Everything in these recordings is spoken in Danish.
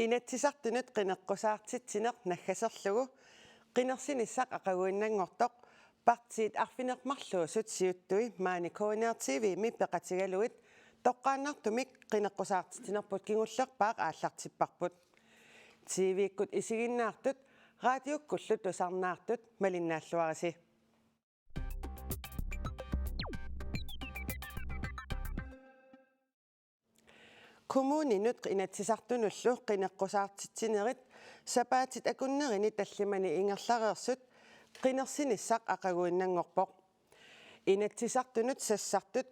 Inattisartunut qineqqusartitsineq naggaserlugu qinersinissaq aqaguinnangortoq partiit arfinermarluusut siuttui maani kooniartiviimi peqatigaluit toqqaannartumik qineqqusartitsinerput kingullerpaaq aallartipparput TV-ikkut isiginnaartut raadiokkullut usarnaartut malinnaalluarisi kommuninut inatsisartunullu qineqqusartitsinerit sapaatit akunnerini tallimani ingerlareersut qinersinissaq aqaguinnangorpoq inatsisartunut sassartut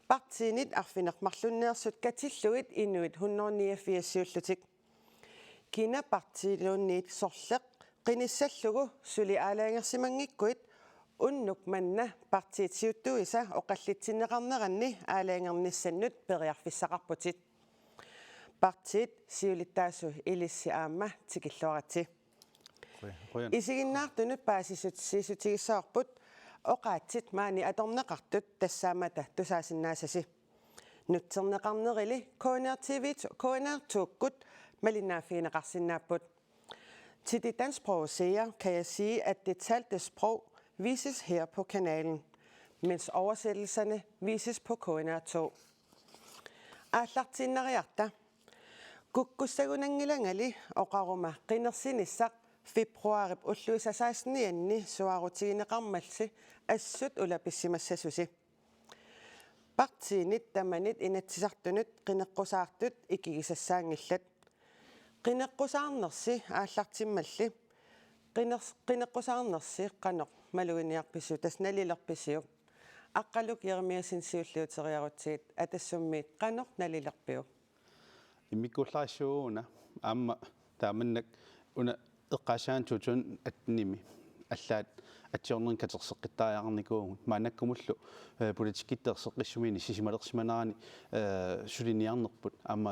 partiinit arfinermarlunneersut katilluit inuit 189 kina partiiluunniit sorleq qinissallugu suli aalaangersimangikkuit unnuk manna partiit siuttuisa oqallitsinneqarneranni aalaangernissannut periarfissaqarputit partiit siulittaasu ilissi aamma tikilluarati isiginnaartunut paasisutigissaarput oqaatsit maani atorneqartut tassaamata tusaasinnaasasi nutserneqarnerili kooniartuukkut malinnaaffiineqarsinnaapput Til det dansksprogede seere kan jeg sige, at det talte sprog vises her på kanalen, mens oversættelserne vises på KNR2. Aallartinnariarta kukkussagunangilangali oqaruma qinersinissaq februarip ulluisa 16 suarutigineqarmalsi assut ulapissimassasusi partiinit tamanit inatsisartunut qineqqusaartut ikigisassaangillat qineqqusaarnersi aallartimmalli qineqqusaarnersi qanoq maluiniarpisu tasnalilerpisiuk aqqaluk Jeremiasinsiulluuteriarutiit atassummiit qanoq nalilerpiu imikullaassuuna aamma taamannak una eqqaasaantutun atnimi аллаат атсиорнерин катерсеққиттаариарникуугут маанаккумуллу политиккиттерсеққиссумини сисималерсиманерани сулиниарнерпут аама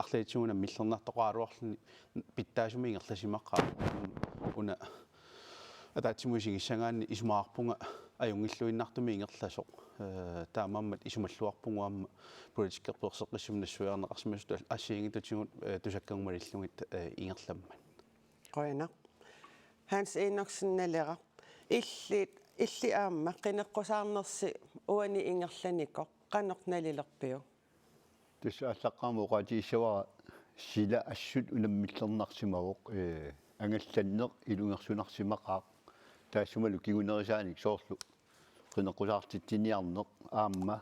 арлаитсугуна миллернартоқаалуарлни питтаасуми ингерласимаққаа уна атаатсимуисигиссагаанни исумаарпунга аюнгиллуиннартуми ингерласоқ таамааммат исумаллуарпунгуамма политиккерперсеққиссумнассуиарнеқарсимасутал ассиингитутигут тусаккангмалиллугит ингерламман qoyana Hans Enoksen nalera illi aamma qineqqusaarnersi uani ingerlanikoq qanornalilerpiu тусааллаққармуqatiissavara sila assut unammillernersimavuq angallanneq ilungersunarsimaqaaq taassummalu kigunerisaanik soorlu qineqqusaartittiniarneq aamma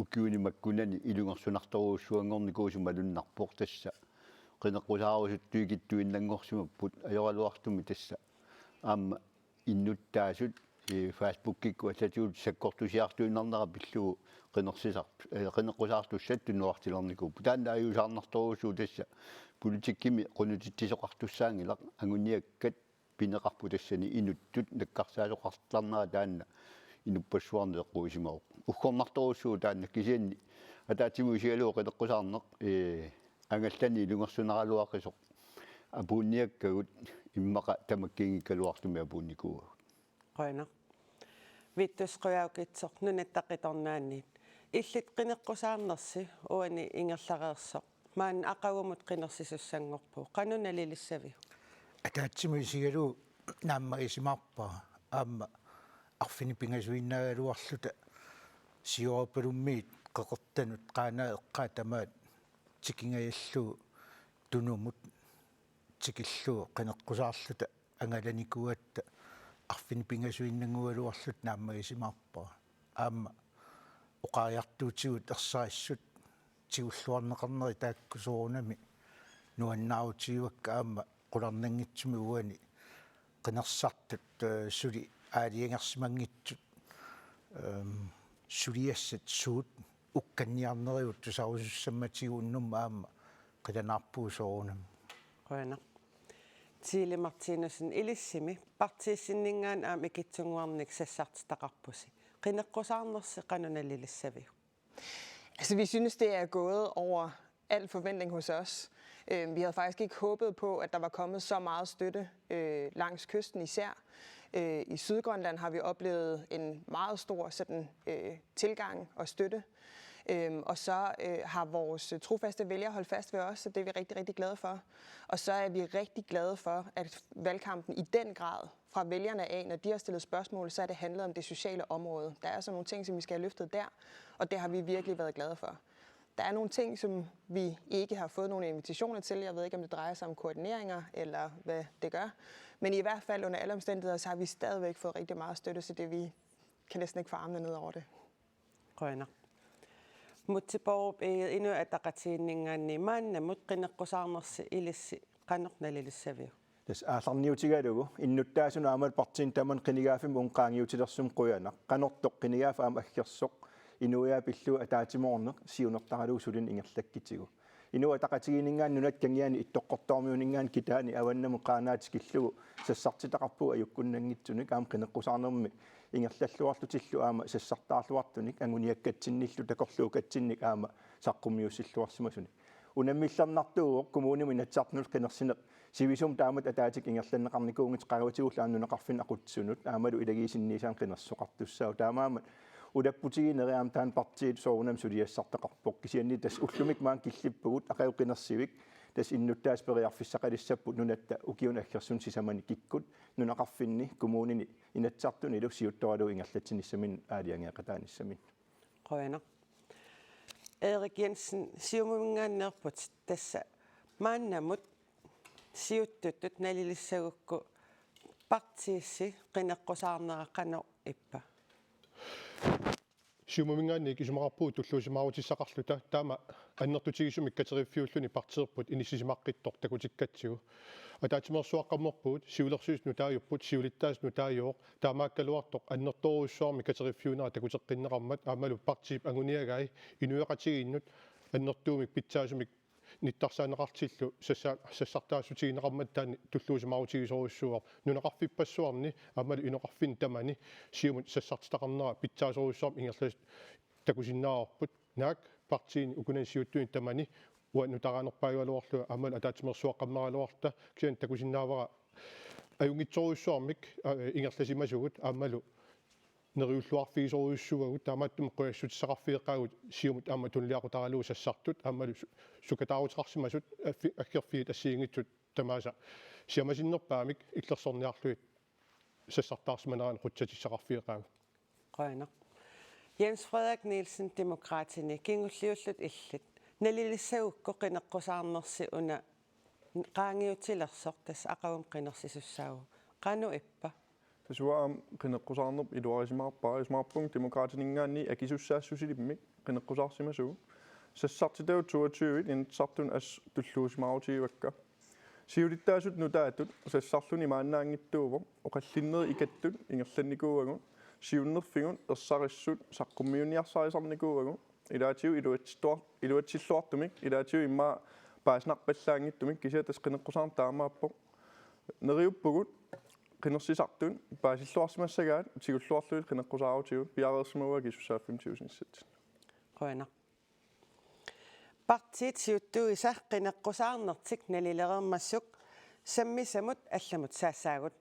ukkiunimakkunani ilungersunartoruussuangornikuusumalunnarpoq tassa qineqqusaaruusut tuikittuinnangorsimapput ajoraluartumi tassa aamma innuttaasut Facebook-kikku allatiut sakkortusiartuinnarnera pillugu qineqqusaartussat tunnuartilerniku taanna ajuusaarnartoruussuu tassa politikkimi qunutittisoqartussaangilaq anguniakkat pineqarpu tassani inuttut nakkarsaasoqartarnera taanna inuppassuarneeqquisimaruq ukhornartoruussuu taanna kisianni ataatimuisigaluu qineqqusaarneq angallani ilungersunaraluaqisoq apuunniakkagut immaqa tamakkiingikkaluartumi apuunnikuuga qoyana vittusqiaukitsoq nunattaqitornaanniit illit qineqqusaarnersi uani ingerlareersoq maan aqagumut qinersisussanngorpu qanunalilissavi атаатсимуисигалуу нааммагисимарпа аама арфинипингасуиннагалуарлута сиорапалуммиит қеқертанут qaanaa эққаатамаат тикингаяллуу тунумут тикиллуу қинеққусаарлута ангаланикуатта арфинипингасуиннангуалуарлут нааммагисимарпа аама оқариартуутигут ерсаассут тигуллуарнеқарнери тааккусуурнами нуаннаутигуакка аама qulарнангитсуми уани qinерсартут сули аалиангерсимангитсут сулиассат суут укканниарнериут тусарусуссамматигууннумма аама qilanaarpuusoorunam qoyana Tile Martinussen ilissimi partiissinningaan aami kitsunguarnik sassartitaqarpusi qineqqusаарnersi qanunalilissavi Altså, vi synes, det er gået over al forventning hos os. Vi havde faktisk ikke håbet på, at der var kommet så meget støtte langs kysten især. I Sydgrønland har vi oplevet en meget stor tilgang og støtte. Og så har vores trofaste vælgere holdt fast ved os, så det er vi rigtig, rigtig glade for. Og så er vi rigtig glade for, at valgkampen i den grad fra vælgerne af, når de har stillet spørgsmål, så er det handlet om det sociale område. Der er så nogle ting, som vi skal have løftet der, og det har vi virkelig været glade for. Der er nogle ting, som vi ikke har fået nogle invitationer til. Jeg ved ikke, om det drejer sig om koordineringer, eller hvad det gør. Men i hvert fald under alle omstændigheder, så har vi stadigvæk fået rigtig meget støtte, så det vi kan næsten ikke få armene ned over det. Qana. Muttiporup inu ataqatiinningaanni maanna mutqinneqqusаарnersi ilissi qanornalilissavia. Tas aallarniutigalugu innuttaasuna amal partiin taman qinigaafim unqaangiutilersum quyanaq qanortoq qinigaaf aam aggersoq inuia pillu ataatimoorneq siunertaralu sulin ingerlakkitigu inu ataqatiginingaannunat kangiani ittoqqortormiuningaan kitaani awannamu qaanaatikillugu sassartitaqarpu ayukkunnangitsunik aam qinneqqusаарnermi ingerlalluarlutillu aama sassartaarluartunik anguniakkatsinnillu takorluukatsinnik aama saqqummiussilluarsimasunik unammillarnartuuq kommunimi natsartnul qinersineq sivisum taamat ataatik ingerlanneqarnikuungit qaruutiullaannunaqarfin aqutsunut aamalu ilagiisinniisaan qinersoqartussaau taamaamat udapputigineriaam taan partiit soorunam suliassartaqarpoq kisianni tas ullumik maan killippugut aqauqinersivik tas innuttaas periarfissaqalissapput nunatta ukiun aggersun sisamani kikkut nunaqarfinni kommunini inatsartuni ilu siuttoralu ingerlatsinissamin aaliangeaqataanissamin Qana. Erik Jensen siumumingaannerput tassa maannamut siuttutut nalilissagukku partiissi qinneqqusaarneraqqano ippa. Siumumingaanni kisumaqarpuu tulluusimaarutisaqarluta taama annertutigisumik kateriiffiulluni partiserput inissisimaqqittor takutikkatsigu ataatimersuaqqammorpuut siulersuusnu taayupput siulittaasnu taayooq taamaakkaluartoq annertoruussuarmi kateriiffiunera takuteqqinneqarmat aamalu partiip anguniagai inueqatiginnut annertuumik pitsaasumik nittarsaaneqartillu sassartaasutigineqarmat taani tulluusimaarutigisuruussuuaq nunaqarfippassuarni aamalu inoqarfin tamani siumut sassartitaqarnera pitsaasuruussuarm ingerlas takusinnaaorput naak partiin ukunan siuttuin tamani uannutaranerpaajualuarlu aamalu ataatimersuaqqammaraluarta kian takusinnaavara ajungitsoruussuarmik ingerlasimasugut aamalu neriulluarfigisoruussugagut taamaattum quassutissaqarfieqqaagut siumut aama tunliaqutaralu sassartut aamalu sukataaruteqarsimasut aggerfiit assiingitsut tamaasa siamasinnerpaamik illersorniarluit sassartaarsimaneraan qutsatissaqarfieqqaagut Qana. Jens Frederik Nielsen Demokraterne kingulliullut illit nalilissagukku qinneqqusaarnersi una qaangiutilersoq tas aqavum qinersisussaagu qanu ippa. Tasuaam qinneqqusaarnerp iluarisimaarpaa ismaarpung demokraatiningaanni akisussaassusilipmik qinneqqusaarsimasugu sassartitau 22 intsartun as tulluusimaarutigivakka siulittaasut nutaatut sassarluni maannaangittuuvo oqallinneri ikattut ingerlannikuuagu siunnerfigun ersarissut saqqummiuniarsaarisarnikuuagu ilaatiu iluatsilluartumik ilaatiu imma paasnarpallaangittumik kisia tas qinneqqusaarn taamaappo neriuppugut qinersisartun paasilluarsimassagaat tigulluarluit qinneqqusaaruutigut piareersimauga kisussaaffimissit Qana. Partiit siuttuisa qinneqqusaarnertik nalilereermassuk sammisamut allamut saassaagut.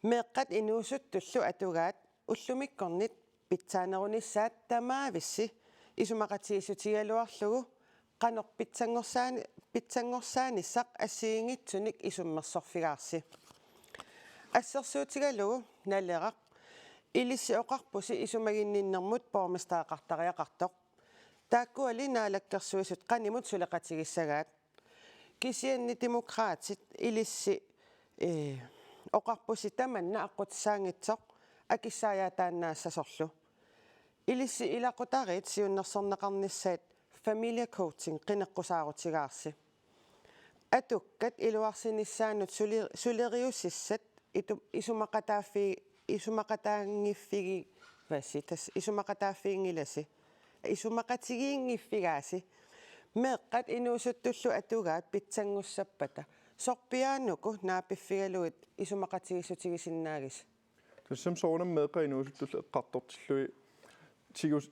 Meeqqat inuusuttullu atugaat ullumikkornit pitsaanerunissaat tamaavissi isumaqatiisutigaluarlugu qanor pitsangorsaanissaq assiingitsunik isummersorfigaarsi. Assersuutigalugu naleraq ilissi oqarpusi isumaginninnermut pormestaaqartariaqartoq taakkuali naalakkersuisut qanimut suleqatigissagaat kisianni demokraatit ilissi oqarpusi tamanna aqutissaangitsoq akissaayaataannaassassorlu ilissi ilaqutarit siunnersorneqarnissaat familia coaching qinneqqusaarutigaarsi atukkat iluarsinissaanut suleriussissat isumaqataangiffigi vassitas isumaqataaffiingilasi isumaqatigiingiffigaasi meeqqat inuusuttullu atugaat pitsanngussappata sorpiaanuku naapiffigaluit isumaqatigisutigisinnaagis tassam soornam meeqa inuusuttullu eqqartortillui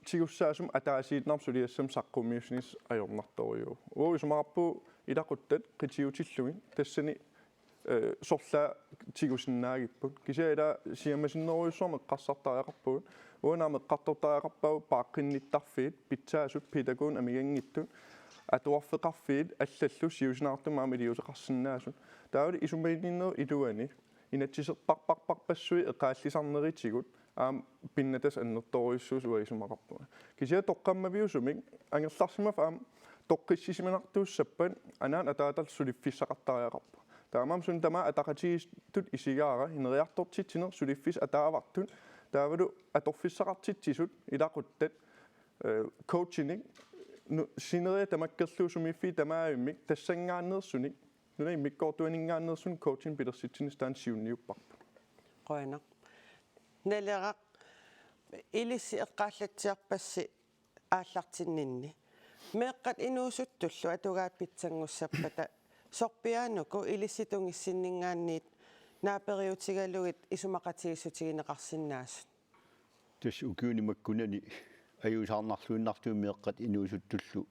tigussaasum ataasiitnarp suliassam saqqummiusnis ajornartoriu isumaqarpu ilaquttat qitiutillugin tassani sorla tigusinnaagiput kisiaila siamasinneruissorme qassartariaqarpugut uunarme qartortariaqarpau paaqinnittarfiit pitsaasut pitakuun amigangittut atuarfeqarfiit allallu siusinaartumaam iliuseqarsinnaasut taavali isumalinninneru iluani inatsiserparparparpassui eqaallisarneritigut pinnatas annertoruissuus uisumaqarpuna kisia toqqammaviusumik angerlarsimaf toqqissisimanartuussappan anaan ataatal suliffissaqartariaqarpu taamam sun tama ataqatiistut isigaara ineriartortitsiner suliffis ataavartun taavalu atorfissaqartitsisut ilaquttat coachining sineria tamakkerluusumiffi tamaavimmik tassangaanneersunik nuna immikkoortuaningaanneersun coaching pilersitsinistaan siunniupparpu qoina nalera ilisi eqqaallatsiarpassi aallartinninni meeqqat inuusuttullu atugaat pitsangussapata sorpiaanuku ilisitungissinningaanniit naaperiutigalugit isumaqatigisutigineqarsinnaasut tas ukiunimakkunani ajuusaarnarluinnartuun meeqqat inuusuttullu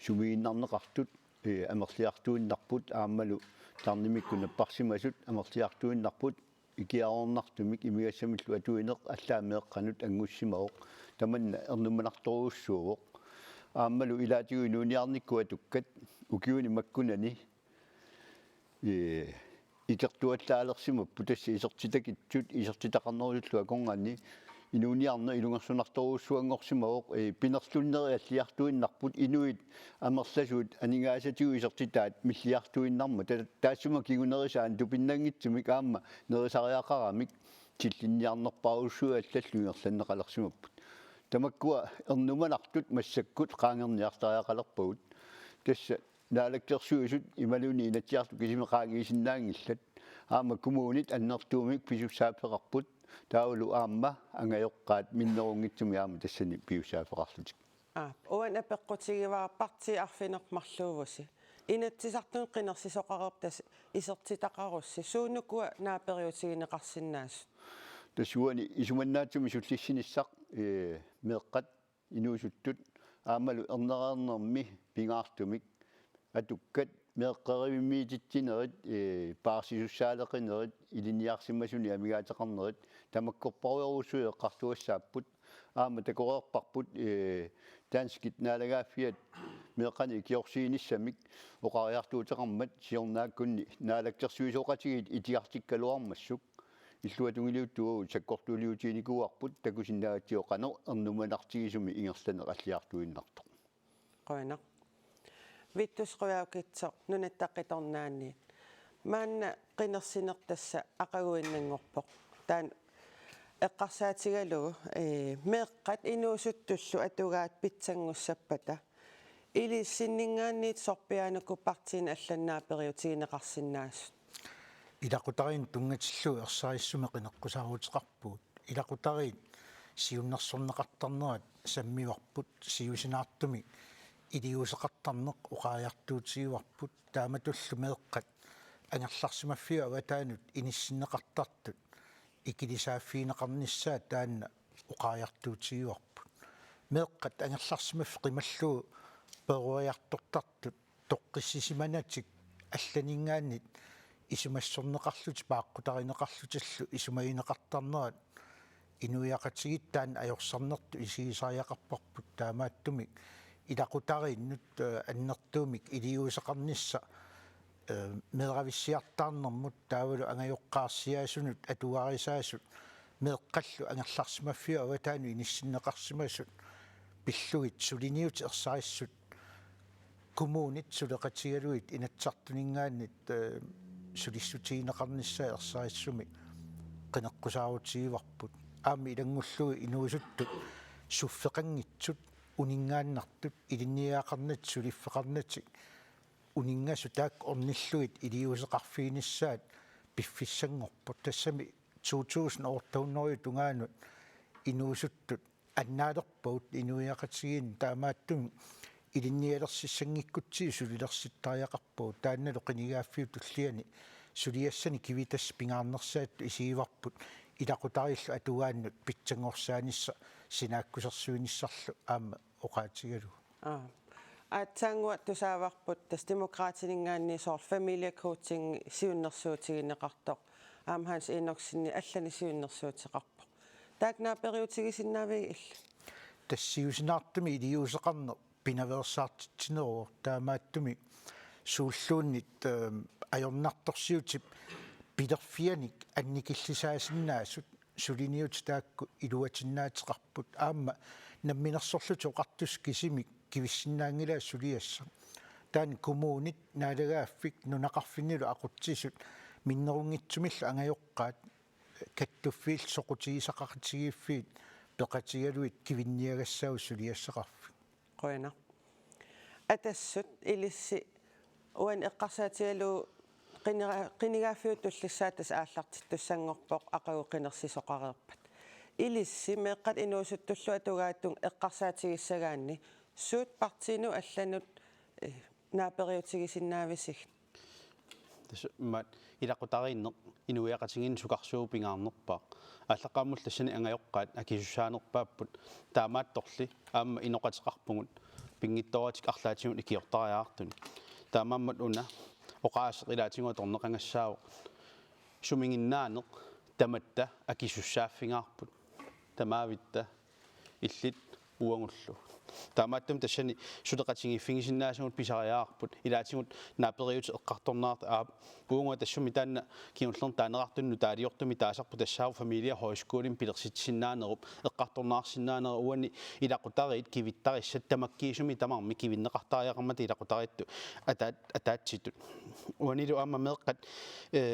sumiinnarneqartut amerliartuinnarput aammalu tarnimikkuna parsimasut amerliartuinnarput ikiaornartumik imigassamillu atuineq allaa meeqqanut angussimaoq tamanna ernumanartoruussuuvoq aammalu ilaatigu inuuniarnikku atukkat ukiunimakkunani ikertuallaalersimappu tassi isertitakitsut isertitaqarnerulullu akongaanni inuuniarne ilungersunartoruussuanngorsimaoq pinerlunneri alliartuinnarput inuit amerlasuut aningaasatigu isertitaat milliartuinnarma taassuma kigunerisaan tupinnangitsumik aamma nerisariaqaramik tillinniarnerpaarussua allalluingerlanneqalersimapput tamakkua ernumanartut massakkut qaangerniartariaqalerpagut tassa naalakkersuisut imaluni inatsiartu kisimeqaagiisinnaangillat aamma kumuunit annertuumik pisussaappeqarput taulu aamma angajoqqaat minnerungitsumi aamma tassani piussaappeqarlutik uan apeqqutigivaarparti arfinermarluuvusi inatsisartun qinersisoqarertas isertitaqarussi suunukua naaperiutigineqarsinnaasut tassuani isumannaatsumi sullissinissaq meeqqat inuusuttut aammalu ernereernermi pingaartumik atukkat meeqqerivimmiitittinerit paarsisussaaleqinerit iliniarsimmasuni amigaataqarnerit tamakkorparuyorusui eqqartuassaapput aamma takoreerparput taanskit naalagaafiat meeqqani ikiorsiinissamik oqariartuuteqarmat siornaakkunni naalakkersuisoqatigit itiartikkaluarmassuk illuatungiliuttugu sakkortuuliutiinikuarput takusinnaagatiоqano ernumanartigisumi ingerlaneq alliartuinnartoq qoina vittusquyaukitso nunattaqitornaanniit maanna qinersinertassa aqaguinnangorpoq taan eqqarsaatigalugu meeqqat inuusuttullu atugaat pitsangussapata ilissinningaanniit sorpiaanuku partiin allannaaperiutigineqarsinnaasut ilaqutarin tungatillu ersaarissumi qineqqusaaruutiqarpuut ilaqutarin siunnersorneqartarnerat sammivarput siusinaartumi iliuseqartarneq uqaariartuutigivarput taamatullu meeqqat angerlarsimaffiu avataanut inissinneqartartut ikilisaafiineqarnissaat taanna uqaariartuutigivarput meeqqat angerlarsimaffi qimalluu peruajartortartut toqqissisimanatик алланингааннит исумассорнеқарлути пааққутаринеқарлуталлу исумаинеқартарнерат инуиақатигиттаан аёрсарнерту исигисариақарпарпут таамааттумик илақутарииннут аннертуумик илиусеқарнисса мерависсиартаарнэрмут таавалу ангайоққарсиаасунут атуарисаасут меэққаллу ангерларсимаффиу аватаану иниссиннеқарсимасут пиллугит сулиниут ерсариссут коммунит сулеқатигалуит инатсартунингааннит сулиссутигинеқарниссаа ерсариссуми қинеққусаарутигиварпут аами илангуллуи инуисуттут суффеқангитсут унингааннартут илинниаақарнат сулиффеқарнатик унингасу таак орниллуит илиусеқарфииниссаат пиффиссангорпут тассами 2000 ортауннери тунгаанут инуисуттут аннаалерпаут инуиақатигин таамааттуми илинниалерсиссангиккутсии сулилерситтариақарпуу таанналу қинигааффиу туллиани сулиассани кивитас пингаарнерсаатту исигиварпут илақутариллу атугааннут питсангорсаанисса синааккусерсуиниссарлу аама оқаатигалу Aatsaangua tusaavarput tas demokraatiningaanni soor familiacoaching siunnersuutigineqartoq aamhaans inorsinni allani siunnersuutiqarpo taaknaaperiutigisinnaavigi illa тассиусинаартуми илиусеқарне пинаверсаартитсинеруу таамааттуми сууллууннит ajornartorsiutip пилерфианик анникиллисаасиннаасут сулиниут таакку илуатиннаатеқарпут аама намминерсорлуту қартус кисимик кивиссиннаангилаа сулиасса таани коммуунит наалагааффик нунақарфиннилу ақутсисут миннерунгитсумилла ангайоққаат каттуффиил соқутигисақақатигииффиит пеқатигалуит кивинниагассау сулиассеқарфи qoina atassut ilissi uan eqqarsaatigalu qinigaafiut tullissaatas aallartit tussangorpoq aqagu qinersisoqareerpat ilissi meeqqat inuusuttullu atugaattung eqqarsaatigisagaanni suut partiinu allanut naaperiutigisinnaavissig mat ilaqutariinneq inuiaqatingin suqarsuupingaarnerpaa аллаққааммул тассани ангайоққаат акисусааnerpaapput таамаатторли аама иноқатеқарпугут пингитторатик арлаатигут икиортариаартун таамааммат уна оқаасеқилаатигуа торнеқангассаавоқ сумингиннаанеқ таматта акисуссааффингаарпут тамаавитта иллит уангуллу таамааттум тассани сулеқатингиффигисиннаасагут писариаарпут илаатигут наапериут эққарторнаарт аа уунга тассуми таанна киуллерн таанеқартунну таалиортуми таасарпу тассаау фамилия хойскуулин пилерситсиннаанеруп эққарторнаарсиннаанеру уани илақутариит кивиттариссат тамаккиисуми тамарми кивиннеқартариақармата илақутаритту атаатситут уанилу аама меэққат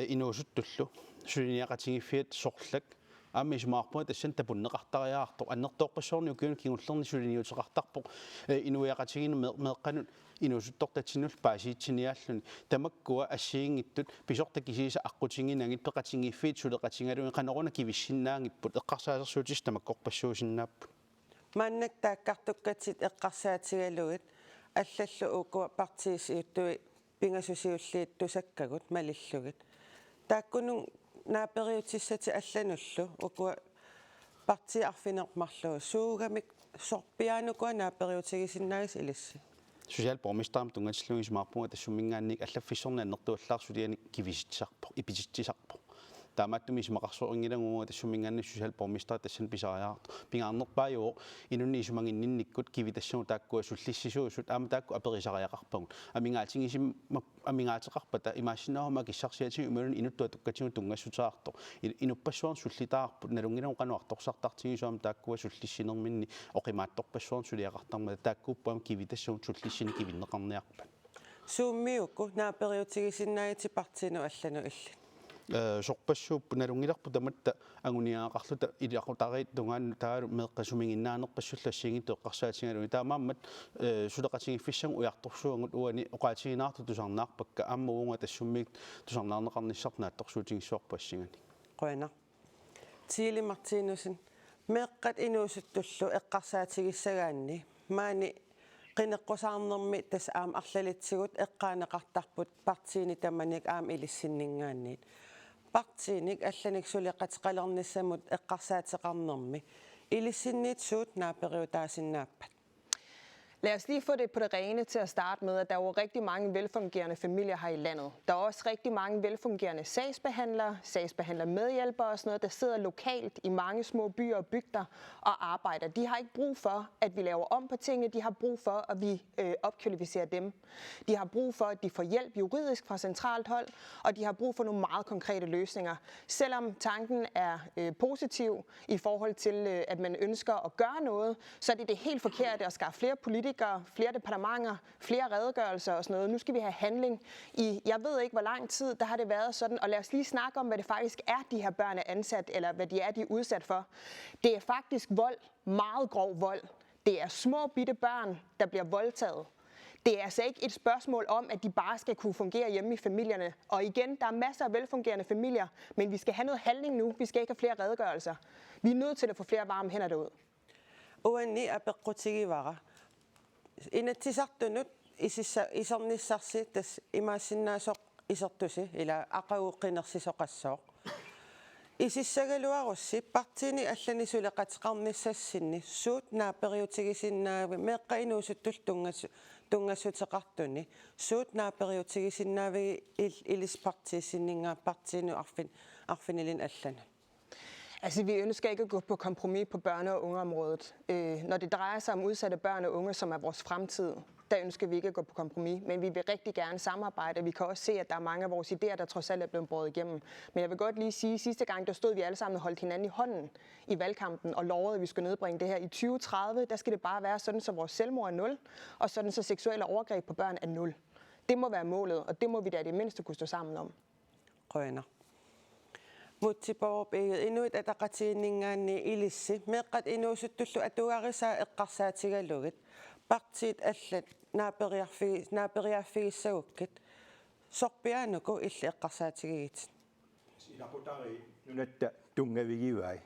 инуусуттуллу сулиниақатингиффиат сорлак амми смаарпуа тассан тапуннеқартариаарто аннертоққассоорни укиун кигуллерни сулиниутеқартарпоқ инуиақатигин меэққанут инуусуттортатсинул паасиитсиниааллуни тамаккуа ассиингиттут писорта кисииса аққутингинагит пеқатингиффиит сулеқатингалуи қанеруна кивиссиннаангиппут эққарсаасерсуутис тамаккорпассуусиннааппут мааннак тааккартуккатсит эққарсаатигалугит аллаллу укуа партиис иуттуи пингасусиуллиит тусаккагут малиллугит тааккунун наапeriutissati аллануллу укуа партиарфинермарлуу суугамик сорпиаанукуа наапeriutigisиннаагис илисси социалбормистарам тунгатиллугис маарпунга тассумингаанник аллаффиссорна аннертуаллаарсулиани кивиситсарпо иписитсисарпо таамааттуми симақарсуорингилагуунга тассумингаанни социалбормистар тассан писариаарто пингаарнерпаажуу инунни исумагиннинниккут кивитассуу тааккуа суллиссисуусут аама таакку аперисариақарпагут амингаатингисим амингаатеқарпата имаассинаама киссарсиатиг умалун инуттуа туккатигу тунгассутаарто инуппассуарн суллитаарпут налунгилау кануарторсартартигисуам тааккуа суллиссинерминни оқимаатторпассуарн сулиақартарма тааккуппаам кивитассуу суллиссини кивиннеқарниарпат сууммиукку наапeriutigisиннаагити партиину аллану илли сорпассууппу налунгиларпу таматта агуниаақарлута илиақутариит тунгаанну таалу меэққасумингиннаанерпассуллассиингитtu эққарсаатингалуни таамааммат сулеқатингиффиссам уярторсуангут уани оқаатигинаарту тусарнаарпакка аама уунга тассуммик тусарнаарнеқарниссарнааттарсуутингиссуарпассигани qoina tiili martinussin meeqqat inuusuttullu eqqarsaatigisagaanni maani qineqqusаарnermi tas aam arlalitsigut eqqaaneqartarput partiini tamanik aam ilissinningaanniit partiinik allanik suliqatiqalernissamut eqqarsaateqarnermi ilissinniit suut naaperiutaasinnaappat. Lad os lige få det på det rene til at starte med, at der er jo rigtig mange velfungerende familier her i landet. Der er også rigtig mange velfungerende sagsbehandlermedhjælpere og sådan noget, der sidder lokalt i mange små byer og bygder og arbejder. De har ikke brug for, at vi laver om på tingene. De har brug for, at vi opkvalificerer dem. De har brug for, at de får hjælp juridisk fra centralt hold, og de har brug for nogle meget konkrete løsninger. Selvom tanken er positiv i forhold til, at man ønsker at gøre noget, så er det helt forkert at skaffe flere politikere, flere departementer, flere redegørelser og sådan noget. Nu skal vi have handling i, jeg ved ikke hvor lang tid, der har det været sådan, og lad os lige snakke om, hvad det faktisk er, de her børn er ansat, eller hvad de er udsat for. Det er faktisk vold, meget grov vold. Det er små bitte børn, der bliver voldtaget. Det er altså ikke et spørgsmål om, at de bare skal kunne fungere hjemme i familierne. Og igen, der er masser af velfungerende familier, men vi skal have noget handling nu. Vi skal ikke have flere redegørelser. Vi er nødt til at få flere varme hænder derud. Uanni apeqqutigivaqa inatisartunut isernissarsi tas imaassinnaasoq isertusi ila aqaguqqinersisoqassooq isissagaluarussi partiini allani suleqatiqarnissassinni suut naaperiutigisinnaagi meeqqa inuusuttul tungassuteqartuni suut naaperiutigisinnaavigi ilispartiisinninga partinu arfinilin allana. Altså, vi ønsker ikke at gå på kompromis på børne- og ungeområdet. Når det drejer sig om udsatte børn og unge, som er vores fremtid, der ønsker vi ikke at gå på kompromis. Men vi vil rigtig gerne samarbejde. Vi kan også se, at der er mange af vores idéer, der trods alt er blevet båret igennem. Men jeg vil godt lige sige, at sidste gang, der stod vi alle sammen og holdt hinanden i hånden i valgkampen og lovede, at vi skulle nedbringe det her. I 2030, der skal det bare være sådan, så vores selvmord er 0, og sådan, så seksuelle overgreb på børn er 0. Det må være målet, og det må vi da i det mindste kunne stå sammen om. Rønner. Muttiporbeget inuit ataqatiinningaanni ilissi meeqqat inuusuttullu atuarisaa eqqarsaatigalugut partiit allat naaperiarfigissagukkit sorpiaanuku illi eqqarsaatigigitit ilaqutari nunatta tungavigiuai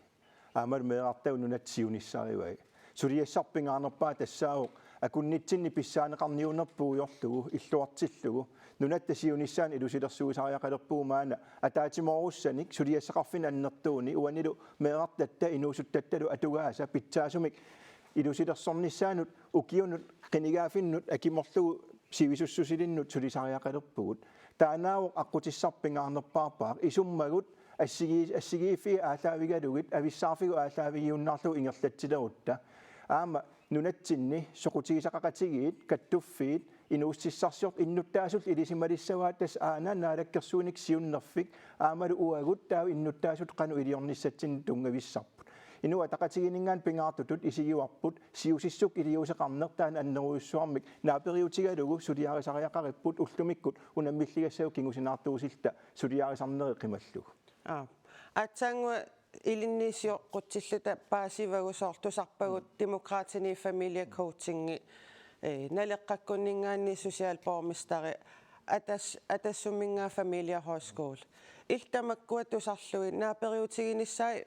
aamal meeqartau nunatsiunissariuai suriassarpingaarnerpaa tassaavuq akunnitsinni pissaaneqarniunerpuujorlugu illuartillugu nunatta siunissaan ilusilersuusariaqalerpuumaana ataatimoruussanik suliassaqarfin annertuuni uanilu meeqartatta inuusuttattalu atugaasa pitsaasumik ilusilersornissaanut ukiunut qinigaafinnut akimorlugu sivisussusilinnut sulisariaqalerpugut taanaawoq aqutissarpingaarnerpaarpaaq isummagut ассигиифи аалаавигалугит ависсаарфигу аалаавигиуннаарлу ингерлатсилерутта аама нунатсинни соқутигисақақатигиит каттуффиит инууссиссарсиорт иннуттаасул илисималиссаваат тас аана наалаккерсууник сиуннерфик аамалу уагут таа иннуттаасут қану илиорниссатсин тунгависсарпут инуа тақатигинингаан пингаартутут исигиуарпут сиусиссук илиусеқарнертаан аннеруйуссуармик наапериутигалугу сулиарисариақариппут уллумиккут унаммиллигассау кингусинаартуусилта сулиарисарнериқималлугу атсаангуа илиннисиоққутсиллута паасивагусоортусарпагут демократини фамилия коучинги налеққаккуннингаанни социалбормистари атассумингаа фамилия хоскул илтамаккуа тусарлуи наапериутигиниссаа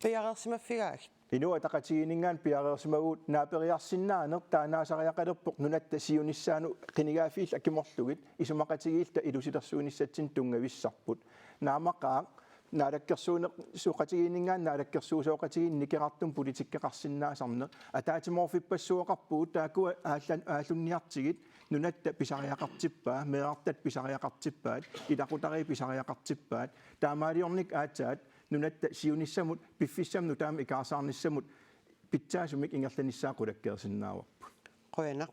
пиарерсимаффигааг инуа тақатигинингаан пиарерсимагуут наапериарсиннаанер таанаасариақалерпоқ нунатта сиунissaaну қинигаафиил акиморлугит исумақатигиилта илусилерсуиниссатсин тунгависсарпут наамақаақ наалаккерсууне суқатигинингаан наалаккерсуусооқатигин никерартум политиккеқарсинаасарне атаатиморфиппассуоқарпуут таакуа ааллунниартигит нунатта писариақартиппаа меартат писариақартиппаат илақутари писариақартиппаат таамаалиорник аатсаат нунатта сиунissамут пиффиссамну таама икаасаарниссамут питсаасумик ингерланиссаақулаккерсиннааварпу қуяна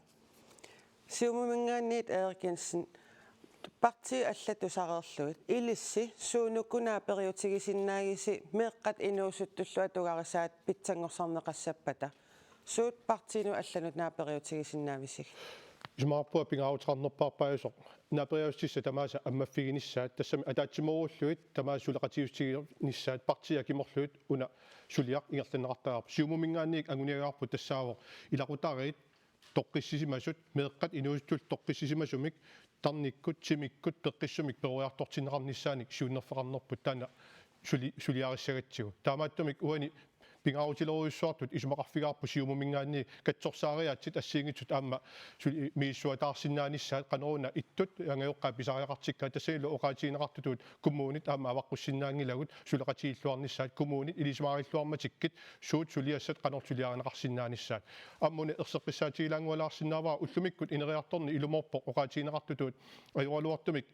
сиумумингаанниит Эрикенсен parti аллатусарерлуит илисси суунуккунаапериутигисиннаагиси меэккат инуусуттуллу атугарисаат питсангорсарнеқассаппата суут партину алланут наапериутигисиннаависиг жмаарпуа пингаавутеқарнерпаарпаасоқ наапериустисса тамааса аммаффигинissaат тассами атаатсиморууллуит тамаа сулеқатиустигинissaат партия киморлуит уна сулиақ ингерланеқартаарп сиумумингаанник агуниагаарпу тассаавоқ илақутариит тоққиссисимасут меэккат инуустул тоққиссисимасумик тарниккут симиккут пеққиссумик перуяартортинеқарнissaаник сиуннерфеқарнерпут таана сулиариссагатсигу таамааттумик уани пингаавутилеруйуссуартут исумақарфигаарпу сиумумингаанни катсорсаариаатсит ассиингитсут аама мииссуатаарсиннаанissaат канеруна иттут ангеоққаа писариақартикка тассаилу оқаатигинеқартутут коммуунит аама аваққуссиннаангилагут сулеқатииллуарнissaат коммуунит илисмаариллуарматиккит суут сулиассат канортулиаринеқарсиннаанissaат аммуни ерсеққиссаатигилаангуалаарсинааваа уллумиккут инериарторни илуморпоқ оқаатигинеқартутут аюралуартумик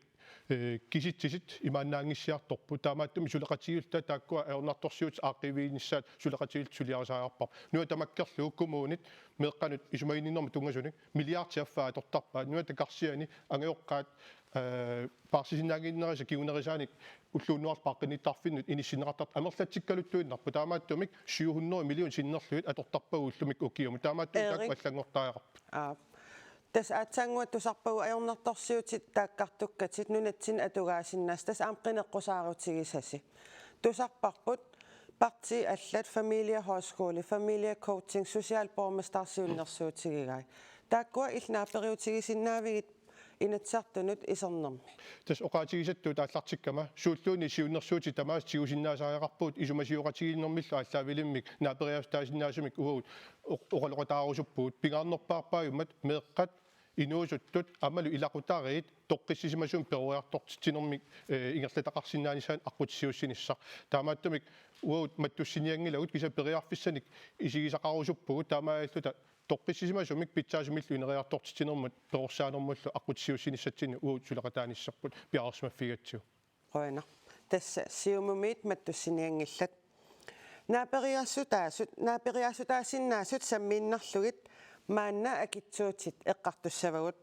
киситсисит имааннаангиссиарторпу таамааттуми сулеқатигилта тааккуа аернарторсиут ааққивиинissaат сулеқатигилт сулиарисаариарпар нуа тамаккерлуу коммуунит меэққанут исумаининнэрму тунгасуник миллиардиаффаа тортарпаа нуа такарсиани ангеоққаат парсисинаагиннериса киунерисааник уллууннуарпааққиниттарфиннут иниссинеқартарт амерлатсиккалуттуиннарпу таамааттумик 700 миллион синнерлуит атортарпагу уллумик укиуму таамааттумик аллангортаақарпу тас атсангуа тусарпагу аёрнарторсиутит тааккартуккатит нунатсин атугаасиннаас тас аамқинеққусаарутигисаси тусарпарпут парти аллат фамилия хоскули фамилия коучинг социалбормистарсиуннерсуутигигай тааккуа илнаапериутигисиннаавигит инатсартунут исернерми тас оқаатигисаттуу тааллартиккама сууллууни сиуннерсуути тамаас тигусиннаасариақарпуут исумасиоқатигиннэрмиллу аллаавилиммик наапериастаасиннаасумик уут оқалоқатаарусуппуут пингаарнерпаарпаагумат меэққат инуусуттут амалу илақутариит тоққиссисимасум перуяартортитинэрмик ингерлатақарсиннаанissaан аққутсиуссиниссар таамааттумик уут маттуссиниангилагут киса периарфиссаник исигисақарусуппугут таамааллута тоққиссимасумик питсаасумиллу инериартортитинермат перорсаанермуллу аққутсиуссинissatсини уу сулақатааниссарпут пиарерсмаффигатсу Qoina. Tässä siumumit mattussiniangillat. Naaperiassutaasinnaasut sammiinnerlugit maanna akitsuutit eqqartussavagut.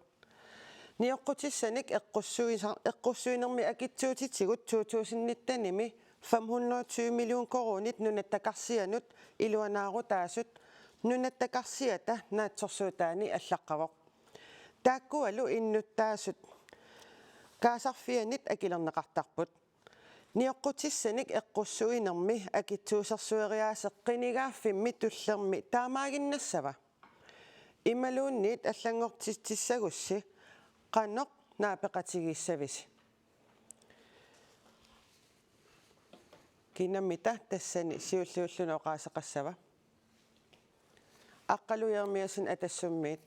Nioqqutissaanik eqqussuinermi akitsuutitigut 2019-nimi 520 million koronit nunattakarsianut iluanaarutaasut nunattakarsiata naatsorsuutaani allaqqavoq. Taakkualu innuttaasut kaasarfianit akilerneqartarput. Nioqqutissanik eqqussuinermi akitsuusersueriaaseqqinigaaffimmi tullermi taamaaginnassava. Imaluunniit allangortissagussi qannoq naapeqatigissavisi. Kinamita tassani siulluullunoqaaseqassava. Aqqalujermiasin atassummiit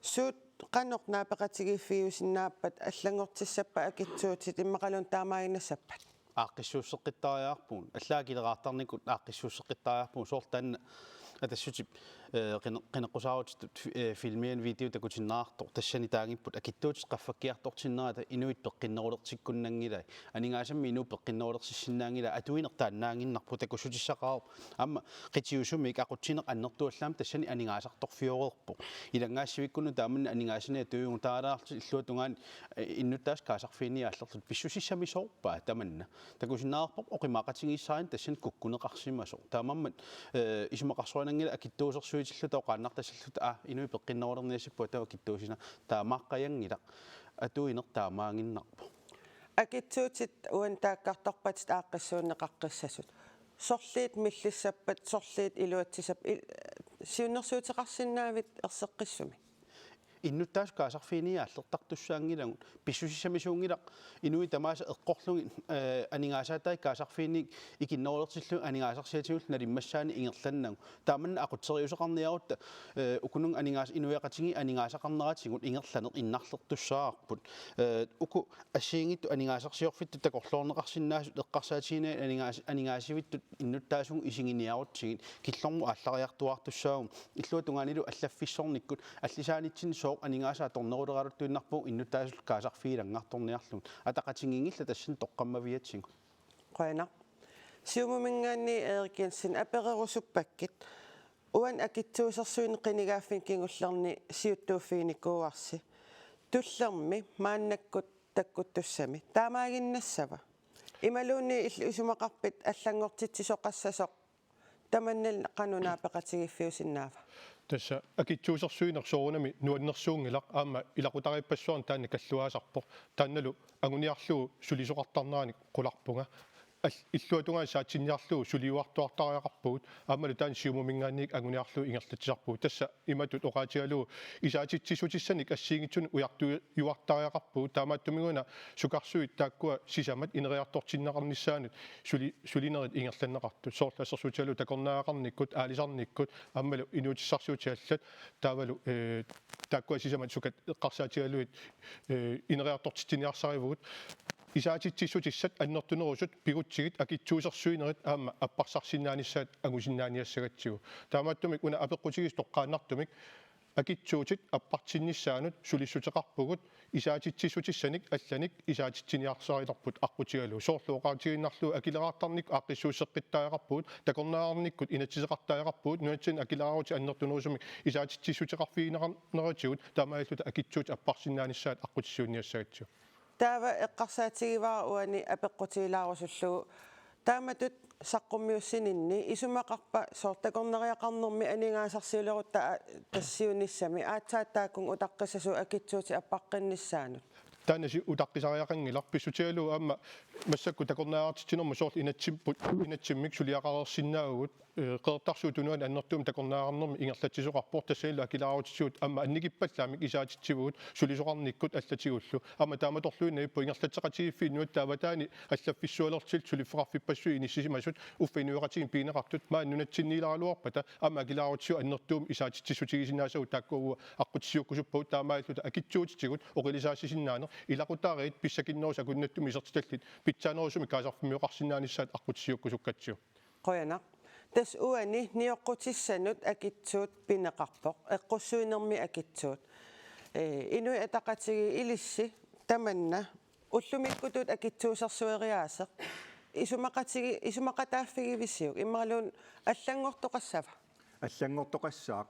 suut qannoq naapeqatigiffiusinnaappat allangortissappa akitsuutit immaqalun taamaaginnassappat. Aaqqissuusseqqittaariarpuun allaakileqaartarnikut aaqqissuusseqqittaariarpuun soortaanna атассутип qinaqqusaarutitut filmien video takutinnaartor tassani taangipput akittuut qaffakkiartortinnerata inuit peqqinnerulertikkunnangila aningaassammi inu peqqinnerulersissinnaangila atuinertaannaanginnarpu takussutissaqarup amma qitiusumik aqutsineq annertuallaam tassani aningaasartorfiorerpu ilangaassivikkunnu taamanna aningaasani atuiungu taalaarti illuatungaan innuttaas kaasarfiiniaallerlut pissusissami soorpaa tamanna takusinnaarpoq oqimaaqatingiissaarin tassan kukkuneqarsimaso taamammat isumaqarsuanangila akittuusersuitillu toqaannartassallut inui peqqinnerulerniassippu tawa akittuusina taamaaqqayangila atuinertaamaanginnarpu Akitsuutit uan taakkartorpatit aaqqissuunneqaqqissasut. Sorliit millissappat sorliit iluatsisap siunnersuuteqarsinnaavit erseqqissumi. innuttaas kaasarfiiniaallertartussaangilagut pissusissamisuungilaq inui tamaasa eqqorlugi aningaasaatai kaasarfiinik ikinnerulertillu aningaasarsiatigut nalimmassaani ingerlannagu taamanna aqutseriuseqarniarutta ukunung aningaas inuiaqatigi aningaasaqarneratigut ingerlaneq innarlertussaarput uku assiingittu aningaasarsiorfittu takorluorneqarsinnaasut eqqarsaatiina aningaasivittu innuttaasun isinginiarutsigit killormu aallariartuartussaagu illuatungaanilu allaffissornikkut allisaanitsin aningaasa torneruleraaruttuinnarpu innuttaasul kaasarfiilangartorniarlun ataqatingingilla tassin toqqammaviatsingu Qoina. Siumumingaanni Erikensen apererusuppakit uan akitsuusersuin qinigaaffin kingullerni siuttuuffiinikkuuarsi tullermi maannakkut takkuttussami taamaaginnassava imaluunni isumaqarpit allangortitsisoqassasoq tamannal qanunaapeqatigiffiusinnaava tässä akitsuusersuinersoorunami nuannersuungilaq aama ilaqutarippassuarn taanna kalluaasarpoq taannalu anguniarluu sulisoqartarnaani qularpunga illuatungaan saatsinniarluu suliuartuartariaqarpuut aamalu taan siumumingaanniik anguniarluu ingerlatisarpuut tässä imatut oqaatigaluu isaatitsisutissanik assiingitsun ujartuartariaqarpuut taamaattumiguna sukarsuit taakkua sisamat ineriartortinnaqarnissaanut sulinerit ingerlanneqartu soorlassersuutigalu takornaaqarnikkut aalisarnikkut aamalu inuutissarsuutiallat taavalu taakkua sisamat sukat eqqarsaatigaluit ineriartortitiniarsarivugut isaatitsissutissat annertunerusut pigutsigit akitsuusersuinerit aama apparsarsinnaanissat angusinnaaniassagatsigu taamaattumik una apeqqutigis toqqaannartumik akitsuutit appartinnissaanut sulissuteqarpugut isaatitsisutissanik allanik isaatitsiniarsarilerput aqqutigalu soorluoqaatiginnarlu akileraartarnik aaqqissuusseqqittaajaqarpuut takornaaqarnikkut inatsiseqartaajaqarpuut nuatsin akileraruti annertunerusumik isaatitsisuteqarfiineqarneratigut taamaalluta akitsuut apparsinnaanissat aqqutissuniassagatsigu Taava eqqarsaatigivaara uani apeqqutiilaarusullugu taamatut saqqummiussinинни isumaqarpa soortakorneriaqarnermi aningaasarsiulerutta tassiunissami aatsaataakun utaqqissasu akitsuuti appaqqinnissaanut taanasi utaqqisariaqangilar pissutigalu aama massakku takornaaqartitinermu soorl inatsimmik suliaqarersinnaagut qeertarsuutunuan annertuum takornaaqarnermi ingerlatsisoqarpor tassaillu akilarautitsuut aama annikippallaamik isaatitsivugut sulisoqarnikkut allatigullu aama taamatorluinnaippu ingerlatseqatigiffiin nuattaavataani allaffissualertilt suliffeqarfippassui inissisimasut uffinuiqatigin piineqartut maannunatsinniilaraluarpata aama akilarautitsu annertuum isaatitsissutigisinnaasau taakkuugu aqqutissiukkusuppaut taamaalluta akitsuutitigut oqilisaasisinnaane ilaqutaariit pissakinnerus akunnattum isertitallit pitsaanerusumi kaasarfimiuqarsinnaanissat aqqutissiukkusukkatsiu Qoyana Tässä uani niokkutissanut akitsut pinnaqarpoq eqqussuinermi akitsut. Inui ataqatigi ilissi tamanna ullumikkutut akitsuusarsueriaaseq isumaqataaffigivisiuk immarluun аллангортоqassava аллангортоqassaaq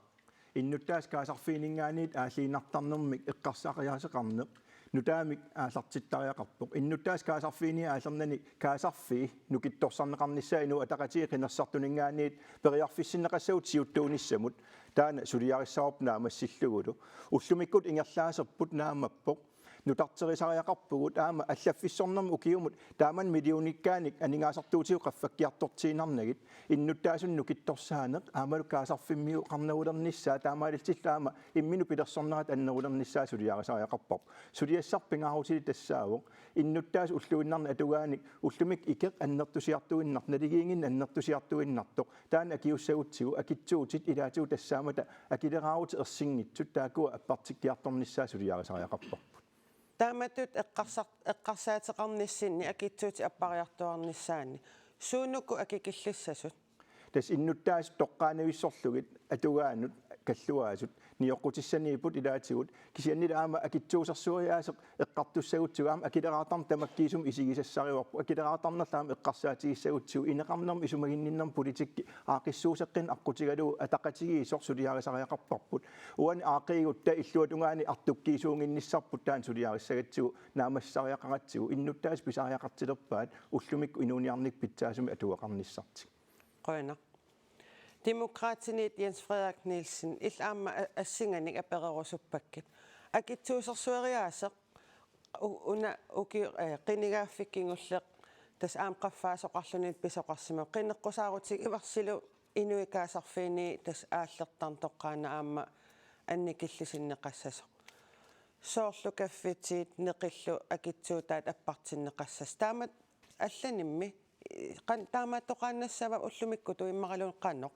иннуттаас каасарфиинингаанит аалиинартарнэрмик эққарсаақиаасеқарнеқ нутаамик аалартиттариақарпоқ иннуттаас каасарфиини аалернани каасарфи нукитторсарнеқарниссаа инуа атақатиги қинерсартунингаанит периарфиссиннеқассагут сиуттууниссамут таана сулиариссаарп наамассиллугулу уллумиккут ингерлаасерпут наамаппоқ нутартерисариақарпугут аама аллаффиссорнэрму укиумут тааман милиониккааник анингаасартуутиу qaffakkiartortiinarnagit иннуттаасунну китторсаанеқ аамалу каасарфиммиу қарнерулерниссаа таамаалилтиллаама иммину пилерсорнерат аннерулерниссаа сулиарисариақарпоқ сулиассарпингаарутили тассаавоқ иннуттаас уллуиннарна атугааник уллумик икеқ аннертусиартуиннар налигиингин аннертусиартуиннартоқ таана акиуссагутсигу акитсуутит илаатигу тассаамата акилераарути ерсингитсут таакуа аппартиккиарторниссаа сулиарисариақарпоқ Taamatut eqqarsaatеqarnissinni akitsuuti appariartuarnissaanni suunukku akikillissasut тас иннуттаас тоққаанависсорлугит атугаанут каллуаасут ниоққутиссаниипут илаатигут кисианнила аама акитсуусарсуариаасеқ эққартуссагутсугаама акилераартарм тамаккиисум исигисассариуарпу акилераартарнерлаама эққарсаатигиссагутсигу инеқарнерм исумагинниннерм политикки аақиссуусеққин аққутигалу атақатигиисор сулиарисариақарпарпут уани аақигутта иллуатунгаани артуккиисуунгинниссарпут таан сулиариссагатсигу наамассариақаратсигу иннуттаас писариақартилерпаат уллумикку инуниарник питсаасуми атуақарниссартик qoina demokraatiniit Jens Frederik Nielsen ilaamma assinganik apererusuppakket akitsuusersueriaaseq una uki qinigaafikkinngulleq tas aam qaffaasoqarlunit pisoqarsimo qinneqqusaarutik ivarsilu inuikaasarfiini tas aallertartoqqaana aamma annikillisinneqassasoq soorlu kaffitiit neqillu akitsuutaat appartinneqassas taamat алланимми таамааттоqaanнассава уллумиккуту иммаралун qaannoq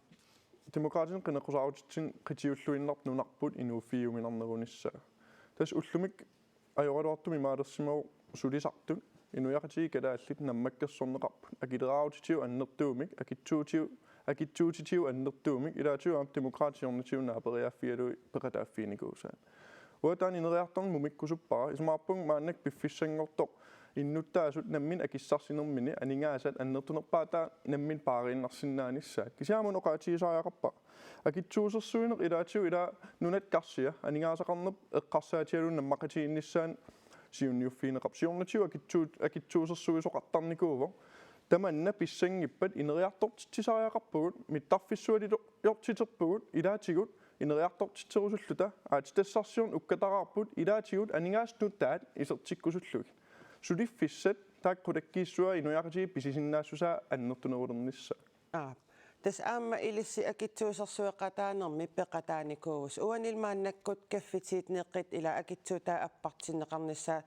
Demokraatin qinnequsaarutit qitiulluinnart nunarput inuuffiuminarnerunissaa tas ullumik ajorluartumi maalersimau sulisartun inuiaqatigi kalaallit nammakkersorneqarput akileraarutitiu annertuumik akitsuutitiu annertuumik ilaatiu aam demokraatiornitiu naaperiaffialui peqataaffiinikuusaan uataan ineriartorn mumikkusuppara ismaarpung maannak piffissangortoq иннуттаасут наммин акиссарсинермини анингаасат аннертунерпаатаа наммин паарииннарсиннаанissaat кисиамун оқаатигисариақарпа акитсуусерсуинеқ илаатиу ила нунат карсия анингаасақарнеп эққарсаатиалун наммақатигиннissaан сиунниуффиинеқап сиорнатиу акитсуусерсуисоқартарникууво таманна писсангиппат инериартортитсисариақарпугут миттарфиссуалиортитерпугут илаатигут инериартортитсерусуллута аатитассарсиорн уккатараарпут илаатигут анингаастуттаат исертиккусуллуги сулиффиссат тааккулаккииссуа инуяқати писисиннаассуса аннертунерулернисса тас аама илисси акитсуусерсуеқатаанерми пеқатааникуус уанилмааннаккут каффитиит неққит ила акитсуутаа аппартиннеқарнissaа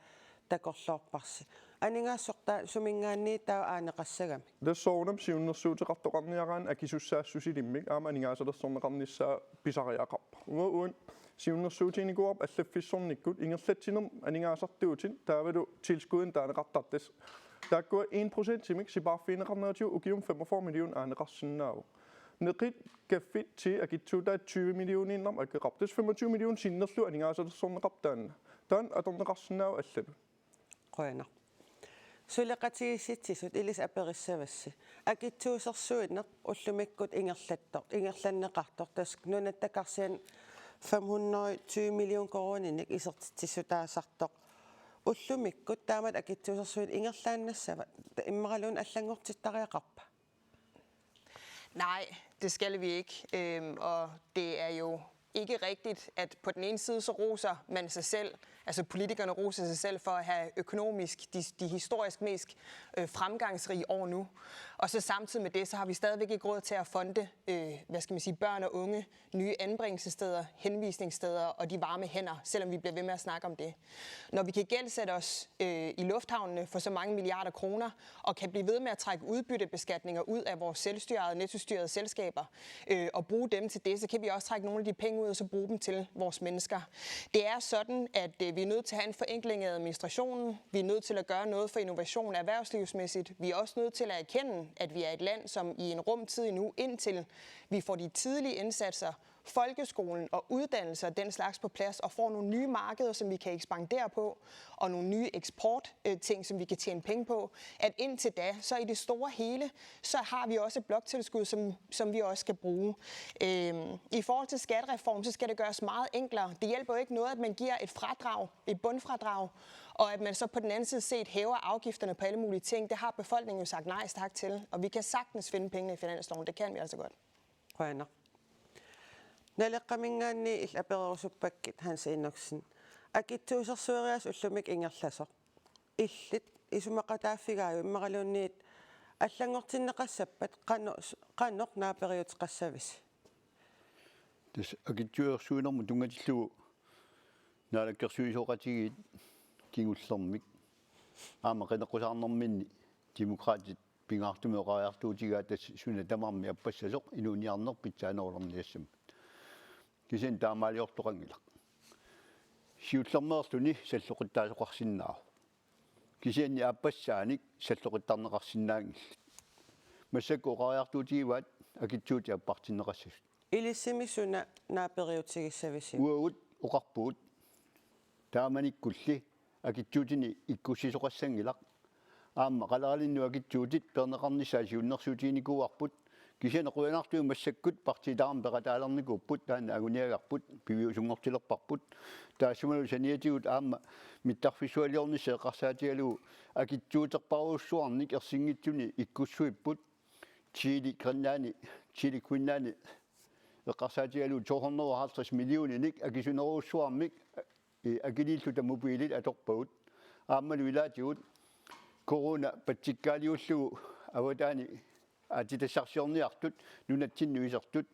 такорлоорпарси анингаасsorta сумингаанни таа аанеқассагами тассоорнам сиуннерсуутеқартоқарниараан акисуссаассусилиммик аама анингаасалерсорнеқарнissaа писариақарпа уан сиуннерсуутиникуарп аллаффиссорниккут ингерлатсинерм анингаасартуутин таавалу tilskuden таанеқартартас тааккуа 1% тимик сипаарфиинеқарнератиу укиум 45 миллион аанеқарсинааву неқит каффит ти акитсуутаа 20 миллиониннарм акеқартас 25 миллион синнерлу анингаасалерсорнеқартаанна таан аторнеқарсинааву аллалу qoina сулеқатигисситсисут илис апериссавасси акитсуусерсуинеқ уллумиккут ингерланнеқартор тас нунаттакарсиан 520 миллион корониник исертитсисутаасартоқ уллумиккут таамат акитсуусерсуит ингерлааннассава иммаралуун аллангортиттариақарпа Nej, det skal vi ikke. Og det er jo ikke rigtigt, at på den ene side så roser man sig selv, altså politikerne roser sig selv for at have økonomisk de historisk mest fremgangsrige år nu. Og så samtidig med det, så har vi stadigvæk ikke råd til at fonde, børn og unge, nye anbringelsessteder, henvisningssteder og de varme hænder, selvom vi bliver ved med at snakke om det. Når vi kan gældsætte os i lufthavnene for så mange milliarder kroner, og kan blive ved med at trække udbyttebeskatninger ud af vores selvstyrede, nettostyrede selskaber, og bruge dem til det, så kan vi også trække nogle af de penge ud og så bruge dem til vores mennesker. Det er sådan, at Vi er nødt til at have en forenkling af administrationen. Vi er nødt til at gøre noget for innovation erhvervslivsmæssigt. Vi er også nødt til at erkende, at vi er et land, som i en rumtid nu, indtil vi får de tidlige indsatser, folkeskolen og uddannelser og den slags på plads, og får nogle nye markeder, som vi kan ekspandere på, og nogle nye eksportting, som vi kan tjene penge på, at indtil da, så i det store hele, så har vi også et bloktilskud, som vi også skal bruge. I forhold til skattereform, så skal det gøres meget enklere. Det hjælper jo ikke noget, at man giver et fradrag, et bundfradrag, og at man så på den anden side set hæver afgifterne på alle mulige ting. Det har befolkningen jo sagt nej tak til, og vi kan sagtens finde pengene i finansloven. Det kan vi altså godt. Rønner. Nalaqamingaanni ilapererusuppakit Hans Enoksen. Akittuusersuarias ullumik ingerlasser. Illit isumaqataaffigaaju immaralunniit аллангортиннеқассаппат qannoq naaperiutiqassavis. Tes akittuersuinermu tungatilluu naalakkersuisoqatigit kingullermik aama qeneqqusaarnerminni demokraatit pingaartumeoqariartuutigaa tas suna tamarmi appassasoq inuuniarnerpitsaanerullerniassam kisen taamaaliortoqangilaq siullermeerluni salloqittaasoqarsinnaa kisianni appasaanik salloqittarneqarsinnaangillat massakkuoqariartuutigivaat akitsuuti appartinneqassas Ilissimissuna naaperiutigissavisi. uagut oqarpuut taamanikkulli akitsuutini ikkussisoqassangilaq aamma qalaralinnu akitsuutit perneqarnissaasiunnersuutiinikuarput kisianequyanartuu massakkut partitaaram peqataalernikupпут taanna aguniagarput piviusungortilerparput taassumalu saniatigut aamma mittarfisualiornisseeqarsaatigalu akitsuuterparuussuarnik ersingitsuni ikkussuipput chili quinnaani eqqarsaatigalu 250 millioninik akisuneruussuarmik akiliillu tamupiilit atorpagut aammalu ilaatigut corona patsikkaaliullugu avataani atitassarsiorniartut nunatsinnuisertut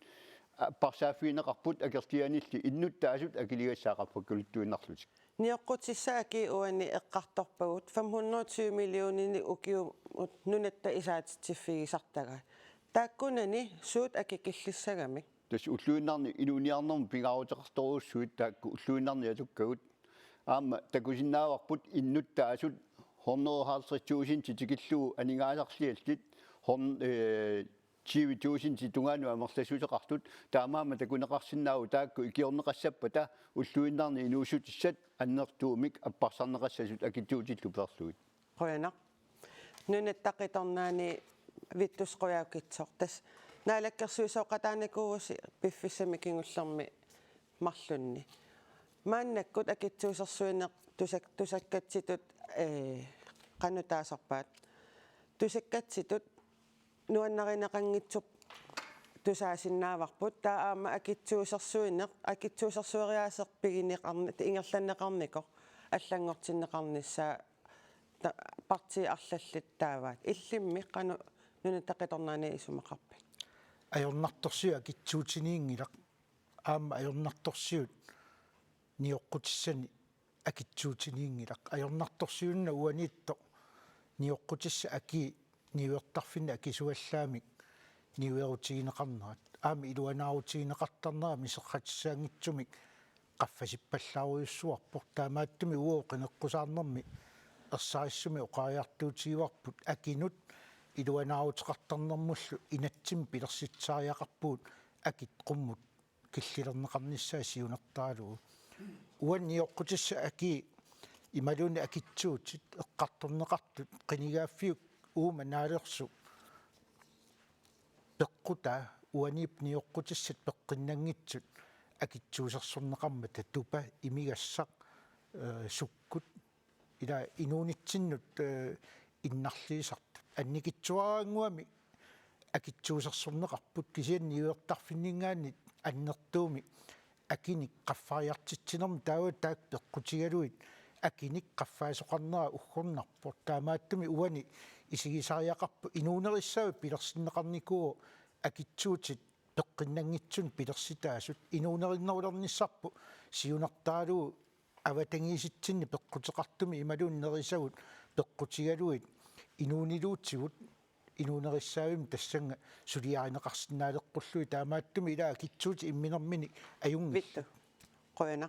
parsaafiineqarput akertianilli innuttaasut akiligassaaqarpakkuluttuinnarlut Nioqqutissaaki uani eqqartorpagut 520 millionini ukiu nunatta isaatittiffigisartaga. Taakkunani suut akikillissagami. tas ulluinnarni inuuniarnermu pingaruteqartoruussuit taakku ulluinnarni atukkagut aamma takusinnaavarput innuttaasut 150.000 titikillugu aningaasarliallit 20.000 titungaanu amerlasuteqartut taamaama takuneqarsinnaagu taakku ikiorneqassappa ulluinnarni inuusutissat annertuumik apparsarneqassasut akittuutillu perluit Rønner. Nunattaqitornaani vittusquyaukitsortas naalakkersuisoqataanikuusi piffissami kingullermi marlunni. Maannakkut akitsuusersuineq tusakkatsitut qanutaaserpaat tusakkatsitut nuannarineqanngitsup tusaasinnaavарпут таа аама акитсуусерсуинеқ акитсуусерсуариаасерпигинеқарни ингерланнеқарникор аллангортиннеқарнissaа парти арлаллит тааваат иллимми қану нунатақиторнаани исумақарпи ajornartorsiu akitsuutiniingilaq aama ajornartorsiut nioqqutissani akitsuutiniingilaq ajornartorsiunna uaniitto nioqqutissa aki niuertarfinna akisuallaamik niuerutigineqarnerat aama iluanaarutigineqartarnera miseqqatissaangitsumik qaffasippallaaruissuarpor taamaattumi uoqeneqqusaarnermi ersaarissumi oqariartuutigivarput akinut iluanaarutiqartarnermullu inatsim pilersitsaariaqarpuut akit qummut killilerneqarnissaa siunertaalugu uan nioqqutissa aki imaluni akitsuutit eqqartorneqartut qinigaafiuk uuma naaleersu peqquta uaniip nioqqutissat peqqinnangitsut akitsuusersorneqarma tatupa imigassaq sukkut ila inuunitsinnut innarliisart annikitsuaraanguami akitsuusersorneqarput kisianniuertarfinningaannit annertuumi akinik qaffariartitsinermi taawa taak peqqutigaluit akinik qaffaasoqarnera uggornarpor taamaattumi uani isigisariaqarpu inuunerissaavi pilersinneqarnikuo akitsuutit peqqinnangitsun pilersitaasut inuunerinnerulernisarpu siunartaalugu avatangiisitsinni peqqutеqartumi imaluunнерисагут peqqutigaluit inuuniluutsigut inuunerissaavim tassanga suliarineqarsinnaaleqqulluи taamaattumi ilaa akitsuuti imminermini ajungil vittu qoyana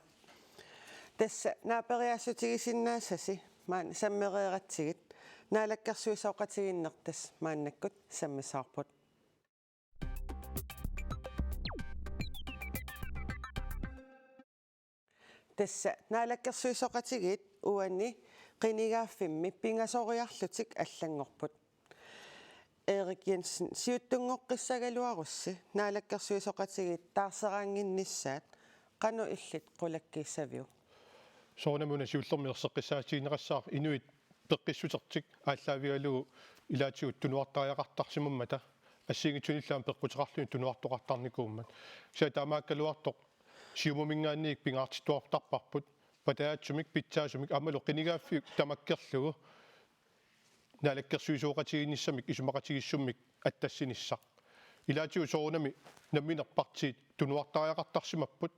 Tässä naaperiassutigisinnaasasi maan sammereeratsigit naalakkersuisooqatiginnertas maannakkut sammisaarput. Tässä naalakkersuisooqatigit uanni qinigaaffimmi pingasoriarlutik allangorput. Erik Jensen siuttungoqqissagaluarussi naalakkersuisooqatigit taarseraanginnissaat qanu illit qulakkiissaviu. soonamuna siullermiерсеққисаатиинерассаар инуит пеққиссутертик ааллаавигалугу илаатигут тунуартариақартарсимуммата ассигитсуниллаам пеққутеқарлуни тунуартоқартарникууммат сиа таамааккалуартоқ сиумумингаанниик пингаартиттуартарпарпут патаатсумик питсаасумик аммалу қинигааффиук тамаккерлугу налаккерсуисооқатигинниссамик исумақатигиссуммик аттассиниссақ илаатигу соонами намминерпартиит тунуартариақартарсимаппут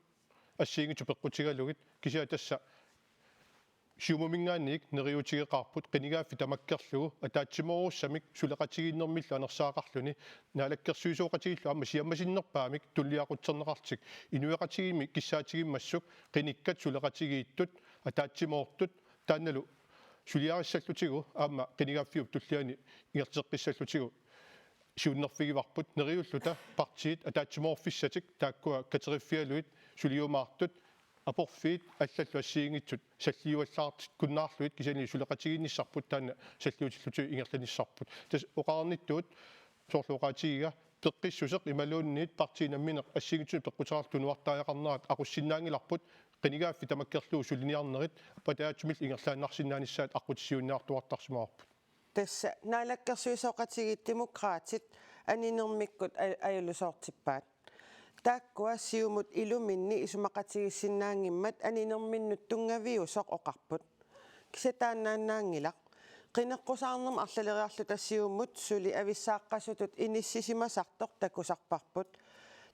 ассигитсу пеққутигалугит кисиа тасса сиумумингаанник нериутигеқарпут қинигааффи тамаккерлугу атаатсиморуссамик сулеқатигииннэрмиллу анерсаақарлуни наалаккерсуисооқатигиллу амма сиаммасиннерпаамик туллиақутсернеқартик инуеқатигими киссаатигиммассук қиниккат сулеқатигииттут атаатсимоортут таанналу сулиариссаллутигу аама қинигааффиуп туллиани ингертеққиссаллутигу сиуннерфигиварпут нериуллута партиит атаатсимоорфиссатик тааккуа катериффиалуит сулиумаартут апорфиит аллаллу ассиингитсут саллиуаллаартит куннаарлуит кисани сулеқатигинниссарпут таана саллиутиллутигу ингерланиссарпут тас оқарниттуут соорлуоқаатигига пеққиссусеқ ималуунниит партиинамминеқ ассиингитсуни пеққутеқартунуартааяқарнаат ақуссиннаангиларпут qinigaaффи тамаккерлуу сулиниарнерит патаатсумил ингерлааннарсиннаанissaат аққутиссиунниартуартарсимаарпут Tässä naalakkersuisooqatigit demokraatit aninermikkut ajulusoortippaat. Taakkua siumut iluminni isumaqatigissinnaangimmat aninerminnut tungaviusoq oqarput. Kisataannaannaangilaq qineqqusaarnerm arlaleriarlu tassiummut suli avissaaqqasutut inissisimasartoq takusarparput.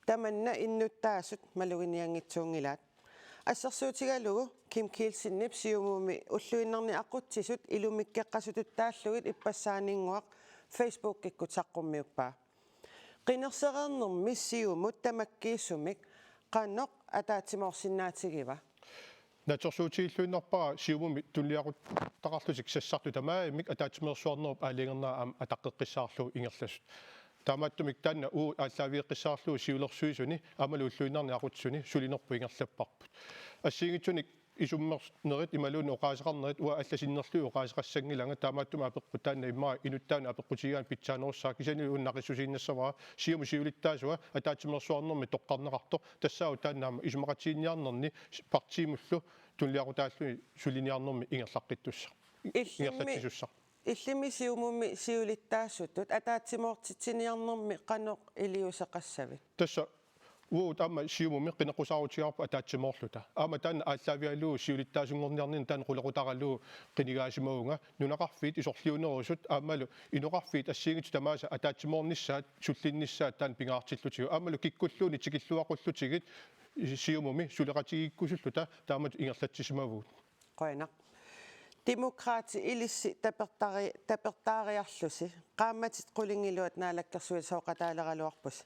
Tamanna innuttaasut maluginiangitsuungilaat. Ассерсуутигалугу Ким Килсиннип сиумуми уллуиннерни ақутсисут илумиккеққасутуттааллугит иппассаанингуақ Facebook иккутсаққуммиуппаа. Қинерсереернерми сиумут тамаккииссумик қанноқ атаатимоорсиннаатигива. наторсуутигиллуиннерпара сиумуми туллиақут тақарлутик сассарту тамаамик атаатимерсуарнеруп аалингернаа аама атаққеққиссаарлу ингерласут таамааттумик таанна уу ааллаавиэққиссаарлуу сиулерсуисуни амалу уллуиннарни ақутсуни сулинерпу ингерлаппарпут ассигитсуник исуммернерит ималуун оқаасеқарнерит уа алласиннерлуи оқаасеқассангиланга таамааттума апеққу таанна иммаа инуттаана апеққутигигаан питсаанерусаа кисани уннақиссусииннассавара сиуму сиулиттаасуа атаатимерсуарнерми тоққарнеқарто тассаау тааннаама исумақатиинниарнерни партиимуллу туллиақутааллуни сулиниарнерми ингерлаққиттусса ингерлатсисуссаа Иллими сиумумми сиулиттаассутут атаатимоортитсиниарнерми қаноқ илиусеқассавит. Тасса уут аама сиумумми қинеққусаарутиарпу атаатсимоорлута аама таан ааллаавиалуу сиулиттаасунгорниарнин таан қулеқутаралуу қинигааsimauunga нунақарфиит исорлиунерусут аамалу инуқарфиит ассиигит тамааса атаатсимоорниссаат суллинниссаат таан пингаартиллутигу аамалу киккуллууни тикиллуақуллутигит сиумумми сулеқатигиккусуллута таамат ингерлатсисимавуут Qoinaq. Demokraati ilissi tapertaariarlusi qaammatit qulingiluat naalakkersuisooqataaleraluarpus.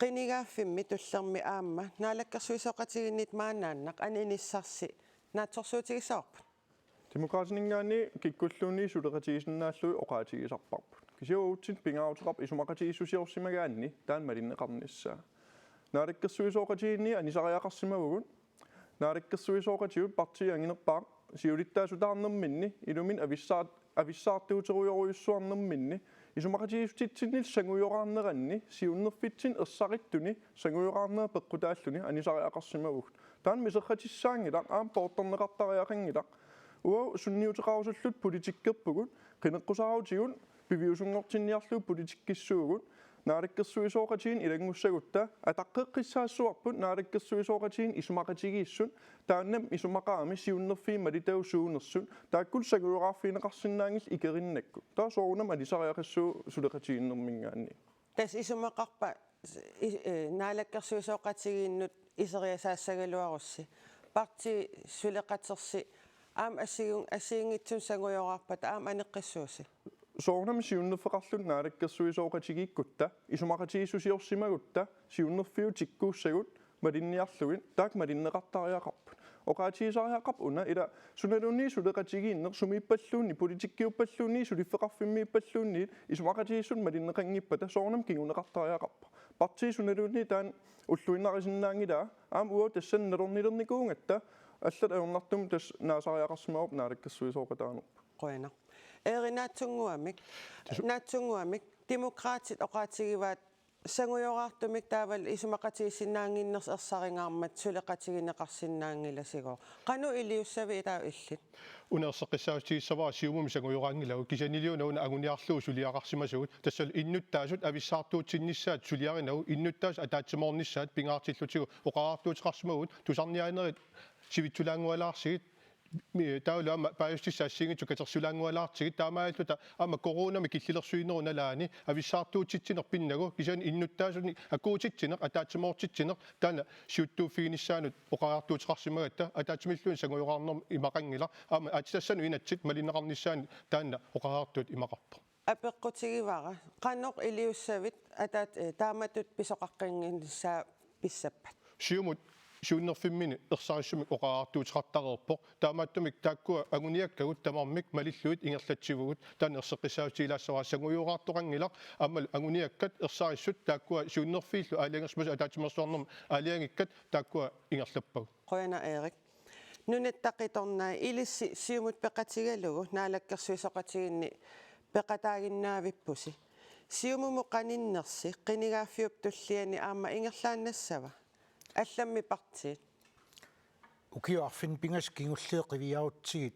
Qinigaaffimmi tullermi aamma naalakkersuisooqatiginnit maannaannaq aninissarsi naatsorsuutigisaarput. Demokraatiningaani kikkulluuni suleqatigisinnaallui oqaatigisarparput. Kisiuutsit pingaarutiqarp isumaqatigissusiorsimagaanni taan malinneqarnissaa. Naalakkersuisooqatiginni anisariaqarsimavugun. Naalakkersuisooqatigut partianginerpaaq siulittaasutaarnerminni ilumin avissaartuuterujoruissuarnerminni isumaqatigisutitsinil sangujoraarneranni siunnerfitsin ersaqittuni sangujoraarnera peqqutaalluni anisariaqarsimavug taan miserratissaangilaq aam porterneqartariaqangilaq uo sunniuteqarusullut politikkerpugut qineqqusarutigun piviusungortinniarlu politikkissuugut naalakkersuisooqatiin ilangussagut ataqqeqqissaassuarput naalakkersuisooqatiin isumaqatigiissun taannam isumaqaami siunnerfiimali tausuunersun taakkul sagujoraarfiineqarsinnaangil ikerinnakku taa soorunam alisariaqassuu suleqatiinnermingaanni Tas isumaqarpa naalakkersuisooqatigiinnut iseriasaassagaluarussi parti suleqatersi aam assiingitsun sagujoraarpata aam aneqqissuusi soornam siunnerfeqarlun naalakkersuisooqatigiikkutta isumaqatigissusiorsimagutta siunnerfiu tikkuussagut malinniarlugin taak malinneqartariaqarput oqaatiisariaqap una ila sunalunni suleqatigiinner sumiippalluunni politikkiuppalluunni suliffeqarfimmiippalluunni isumaqatiissun malinneqangippata soornam kinguneqartariaqarpa partiisunalunni taan уллуиннарисиннаангила аам уа тассан налернилерникуунгаtta аллат аернартум тас наасариақарсимаоп наалаккассуисоокатаанерпа qoina naatsunguamik demokraatit oqaatigivaat sangujorartumik taaval isumaqatiissinnaanginners ersaringaarmat suleqatigineqarsinnaangilasigo qanu iliussavi itaa illit unerseqissautiissavaa siumum sangujoraangilagu kisaniluunauna aguniarluu suliaqarsimasugut tassal innuttaasut avissaartuutsinnissaat suliarinagu innuttaas ataatsimornissaat pingaartillutigu oqaraartuutiqarsimagut tusarniaanerit sivitsulaangualaarsigit taulaama paajustissaassiingitsu katersulaangualaartigit taamaalluta ama koronami killilersuinerunalaani avissaartuutitsinerpinnagu kisan innuttaasuni akuutitsineq ataatsimortitsineq taana siuttuuffiinissaanut oqaraartuutiqarsimagatta ataatsimilluun sangujoraarnerm imaqangila ama atsassanu inatsit malinneqarnissaani taana oqaraartuut imaqarpa apeqqutigivara qannoq iliussavit ataat taamatut pisoqaqqinginnissaa pissappat siumut suunnerfimmini ersarissumik oqaraartuutiqartareerpoq taamaattumik taakkua aguniakkagut tamarmik malilluit ingerlatsivugut taan erseqissautiilaassavaa sangujuuraartoqangilaq ammal aguniakkat ersarissut taakkua suunnerfiillu aaliangersmas ataatimersuarnerm aaliangikkat taakkua ingerlappag qoina Erik nunettaqitornaa ilissi siumut peqatigalugu naalakkersuisoqatiginni peqataaginnaavippusi siumumu qaninnersi qinigaafiup tulliani aamma ingerlaannassava алламми партиит укиуарфин пингас кингуллеэқивиаутсигит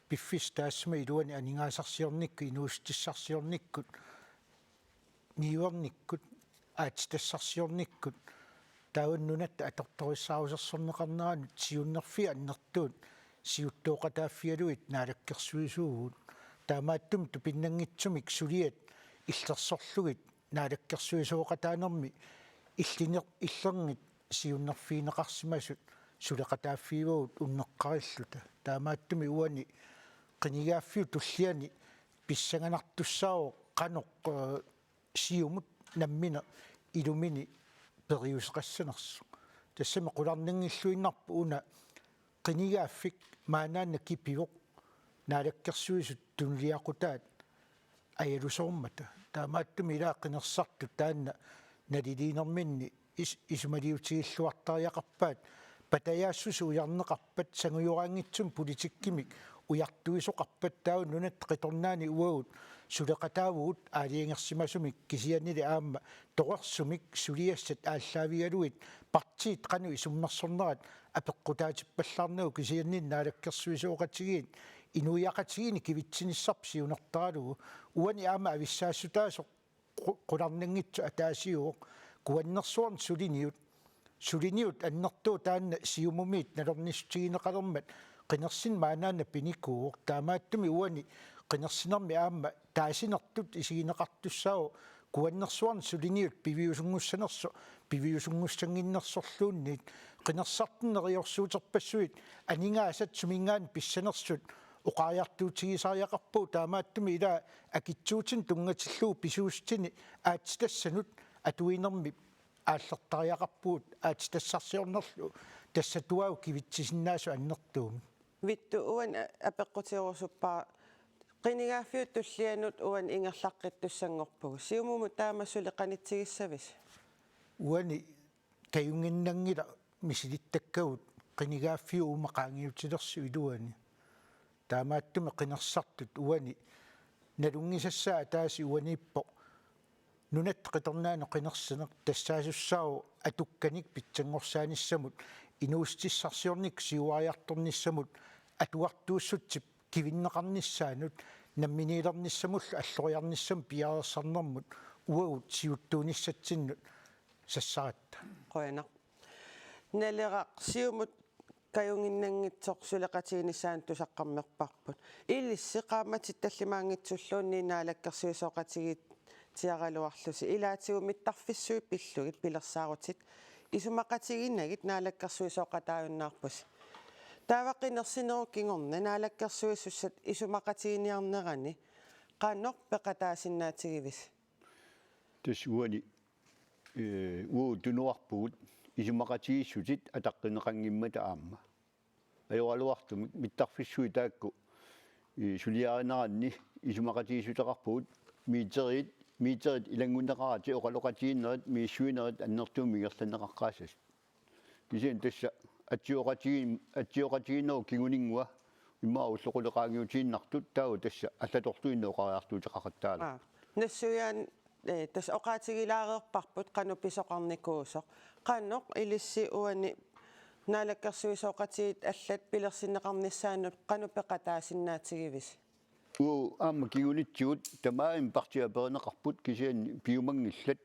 пиффис таассма илуани анингаасарсиорникку инуустиссарсиорниккут ниуерниккут аатитассарсиорниккут тауннунатта аторториссаарусерсорнеқарнеранут сиуннерфи аннертуут сиуттооқатааффиалуит наалаккерсуисуугут таамааттум тупиннангитсумик сулиат иллерсорлугит наалаккерсуисооқатаанерми иллернгит сиуннерфиинеқарсимасут сулеқатааффиивагут уннеққариллута таамааттуми уани қинигааффиу туллиани писсаганартуссао қаноқ сиумут наммина илумини периусеқассанерсу тассами қуларнингиллуиннарпу уна қинигааффик maaнаанна кипивоқ наалаккерсуисут тунлиақутаат аялусоормата таамааттуми илааққинерсарту таанна налилиинерминни исумалиутигиллуартариақарпаат патаяассусу уярнеқарпат сангуйораангитсум политиккимик уяртуисоқарпат таун нунат қиторнаани уагут сулеқатаавуут аалиингерсимасумик кисианнили аама тоқерсумик сулиассат ааллаавигалуит партиит қану исуммерсорнерат апеққутаатиппаллаарнагу кисианнин наалаккерсуисооқатигиит инуиақатигини кивитсиниссарп сиунертаралугу уани аама ависсаассутаасоқ qulарнингитсу атаасиуоқ куаннерсуарн сулиниут аннертуу таанна сиумумиит налернissutigineqalermat qinерсин maaнаанна пиникууоқ таамааттуми уани qinерсинерми аама таасинертут исигинеқартуссао куаннерсуарн сулиниут пивиусунгуссанерсо пивиусунгуссангиннерсорлуунниит qinерсартиннериорсуутерпассуит анингаасат сумингаан писсанерсут oqaariartuutigisariaqarpuu taamaattumi ilaa akitsuutin tungatilluu pisuustini aatitassанут atuinermi aallertariaqarpuut aatitassarsiornerlu tassatuau kivitsisinnaasu annertuumi vittu uan apeqqutiurusuppaa qinigaafiut tullianut uan ingerlaqqittussangorpugu siumumu taamasuli qanitsigissavis uani kayunginnangila misilittakkagut qinigaafiu umaqaangiutilersu iluani таамааттуми қинерсартут уани налунгисассаа тааси уанииппо нунат қиторнаано қинерсинеқ тассаасуссаау атукканик питсангорсааниссамут инуустиссарсиорник сиуариарторниссамут атуартууссутсип кивиннеқарниссаанут намминилерниссамуллу аллориарниссам пиарерсарнэрмут уагут сиуттууниссатсиннут сассаратта qoina naleqa siumut kayunginnangitsoq suleqatiginissaan tusaqqarmerparput illissi qaamatit tallimaangitsulluunni naalakkersuisoqatigit tiaraluarlusi ilaatigu mittarfissuit pillugit pilersaarutit isumaqatiginnagit naalakkersuisoqataajunnaarpus taavaqqinersineru kingorna naalakkersuissussat isumaqatiginnarnerani qaannoq peqataasinnaatigivis тасуани уу тунуарпугут исумақатигиссутит атаққинеқангиммата аама ajorluartum mittarfissui taakku suliarinarani isumaqatiisutaqarpuut miiterit ilangunneqarati oqaloqatiinnerit miissuinerit annertuumigerlaneqaqqaassas kisiin tassa atsioqatiinneru kinguningua immaa ulloquleqaangiutiinnartut tau tassa allatortuinneoqariartuutaqaqattaala нассуяан тас оқаатигилаареерпарпут кануписоқарникуусоқ қанноқ илисси уани наалаккерсуисооқатигит аллат пилерсиннеқарниссаанут канупеқатаасиннаатигивис аама кигунитсигут тамаим партиапернеқарпут кисиан пиумангиллат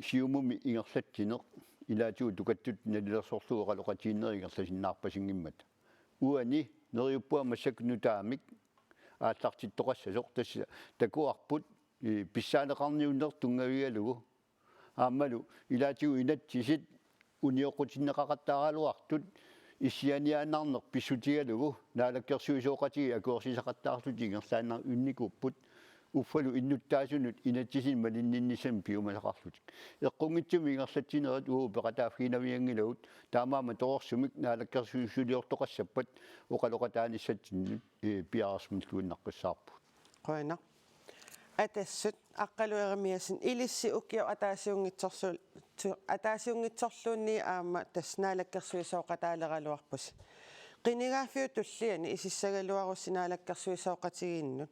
сиумуми ингерлатсинеқ илаатигу тукаттут налилерсорлуоқалоқатииннеригерласиннаарпасингиммат уани нериуппуа массакнутаамик ааллартиттоқассасоқ тасса такуарпут писсаанеқарниуннер тунгавигалугу аамалу илаатигу инатсисит униоқутиннеқақаттааралуартут иссианиааннарнер писсутигалугу наалаккерсуисооқатиги акуорсисақаттаартут ингерлааннар унникуппут уффалу иннуттаасунут инатсисин малинниннисан пиумалақарлутик эққунгитсуми ингерлатсинерат пеқатаафгинавиангилагут таамаама тоорсумик наалаккерсуисулиортоқассаппат оқалоқатааниссатсиннут пиарасмиллуиннаққиссаарпу қойна атассут аққалуерамиасин илисси уккиу атаасиунгитсорлуунни аама тасснаалаккерсуисооқатаалералуарпус қинигаафиу туллиани исиссагалуаруссинаалаккерсуисооқатигииннут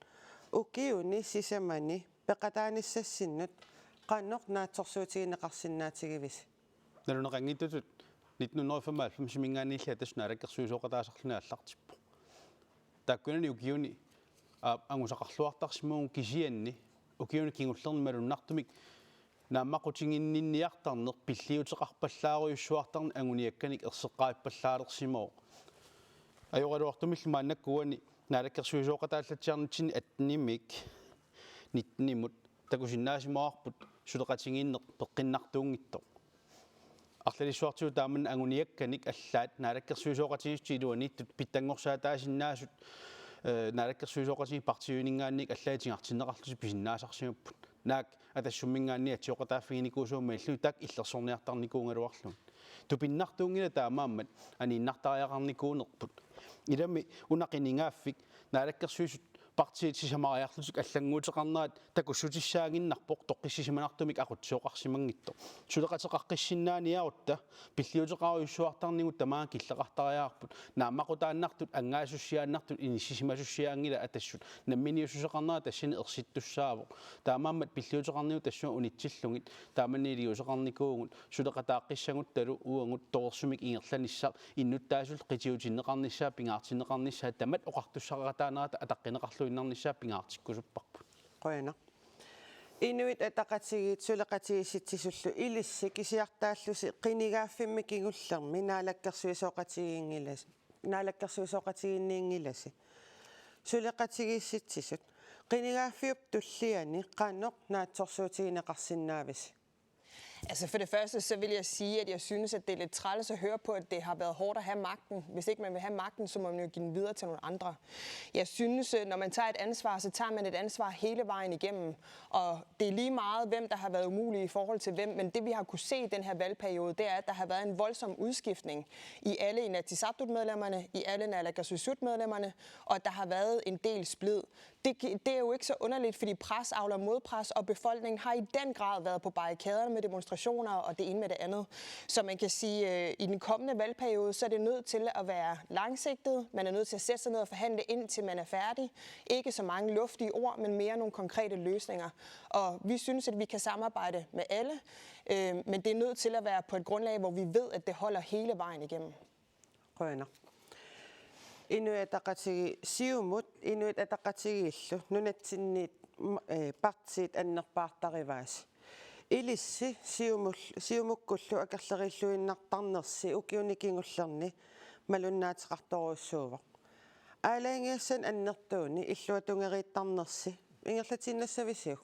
уккиуни сисамани пеқатааниссассиннут қанноқ наатсорсуутигинеқарсинаатигивис налунеқангиттутут 1995 симингаанниилла тасснаалаккерсуисооқатаасарлуна аллартиппу тааккунани укиуни ангусақарлуартарсимуун кисианни укиуни кингуллернималуннартумик нааммақутингинниартарнер пиллиутеқарпаллааруйуссуартарни ангуниакканик ерсеққаиппаллаалерсимоо ajorluartumilluма аннаккуани наалаккерсуисооқатааллатсиарнитсини атнимик нитнимут такусиннаасимоарпут сулеқатингииннер пеққиннартуунгитто арлалиссуартиу тааман ангуниакканик аллаат наалаккерсуисооқатигисти илуаниттут питтангорсаатаасиннаасут наалаккерсуисооқатиги партиуинингаанник аллаатингартиннеқарлуси писиннаасарсимаппут наак атассуммингаанни атсиоқатааффигиникуусуумма иллу так иллерсорниартарникуунгалуарлун тупиннартуунгила таамааммат анииннартариақарникуунерпут илами унақинingaaffik наалаккерсуисут партиит сисамариарлутик аллангуутеқарнаат такуссутиссаагиннарпоқ тоққиссисиманартумик ақутсиоқарсимангитто сулеқатеқаққиссиннааниарутта пиллиутеқаруйуссуартарнигут тамаа киллеқартариаарпут нааммақутааннартут ангаасуссиааннартут иниссисимасуссиаангила атассут намминиуссусеқарнаа тассини ерситтуссаавоқ таамааммат пиллиутеқарнигу тассуа унитсиллугит тааманниилиусеқарникуугут сулеқатааққиссагутталу уангут тоорсумик ингерланissaq иннуттаасул қитиутиннеқарниссаа пингаартиннеқарниссаа тамат оқартуссақаратаанаата атаққинеқарлу иннарниссаа пингаартиккусуппарпут қойна инуит атақатигит сулеқатигисситсисуллу илисси кисиартааллуси қинигааффимми кигуллерми наалаккерсуисооқатигингиласи сулеқатигисситсисут қинигааффиуп туллиани қанноқ наатсорсуутигинеқарсинаавис. Altså for det første, så vil jeg sige, at jeg synes, at det er lidt træls at høre på, at det har været hårdt at have magten. Hvis ikke man vil have magten, så må man jo give den videre til nogle andre. Jeg synes, når man tager et ansvar, så tager man et ansvar hele vejen igennem. Og det er lige meget, hvem der har været umulige i forhold til hvem. Men det vi har kunne se i den her valgperiode, det er, at der har været en voldsom udskiftning i alle Inatsisartut-medlemmerne, i alle Naalakkersuisut-medlemmerne, og at der har været en del splid. Det er jo ikke så underligt, fordi pres avler modpres, og befolkningen har i den grad været på barrikaderne med demonstrationer og det ene med det andet. Så man kan sige, at i den kommende valgperiode, så er det nødt til at være langsigtet. Man er nødt til at sætte sig ned og forhandle indtil man er færdig. Ikke så mange luftige ord, men mere nogle konkrete løsninger. Og vi synes, at vi kan samarbejde med alle, men det er nødt til at være på et grundlag, hvor vi ved, at det holder hele vejen igennem. Rønner. Inuit ataqatigi siumut inuit ataqatigillu nunatsinniit partit annerpaartarivaas ilissi siumukkullu akerlerilluinnartarnersi ukiunikingullerni malunnaatiqartoruussuuvoq aalaangiassan annertuuni illuatungeriittarnersi ingerlatinnassavisiu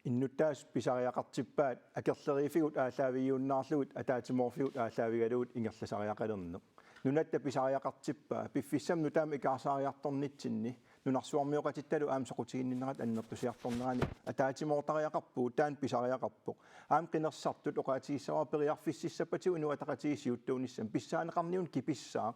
иннуттаас писариақартиппаат акерлериифигут аалаавиюннаарлугут атаатиморфигут аалаавигалугут ингерласариақалернеқ нунатта писариақартиппаа пиффиссам нутаама икаасаариарторнитсинни нунарсуармиоқатитталу аам соқутигиннерат аннертусиарторнерани атаатимоортариақарпуу таан писариақарпоқ аам қинерсартут оқаатигиссаваа периарфиссиссаппатигу нуатақатигиссиуттууниссам писсаанеқарниун киписсаақ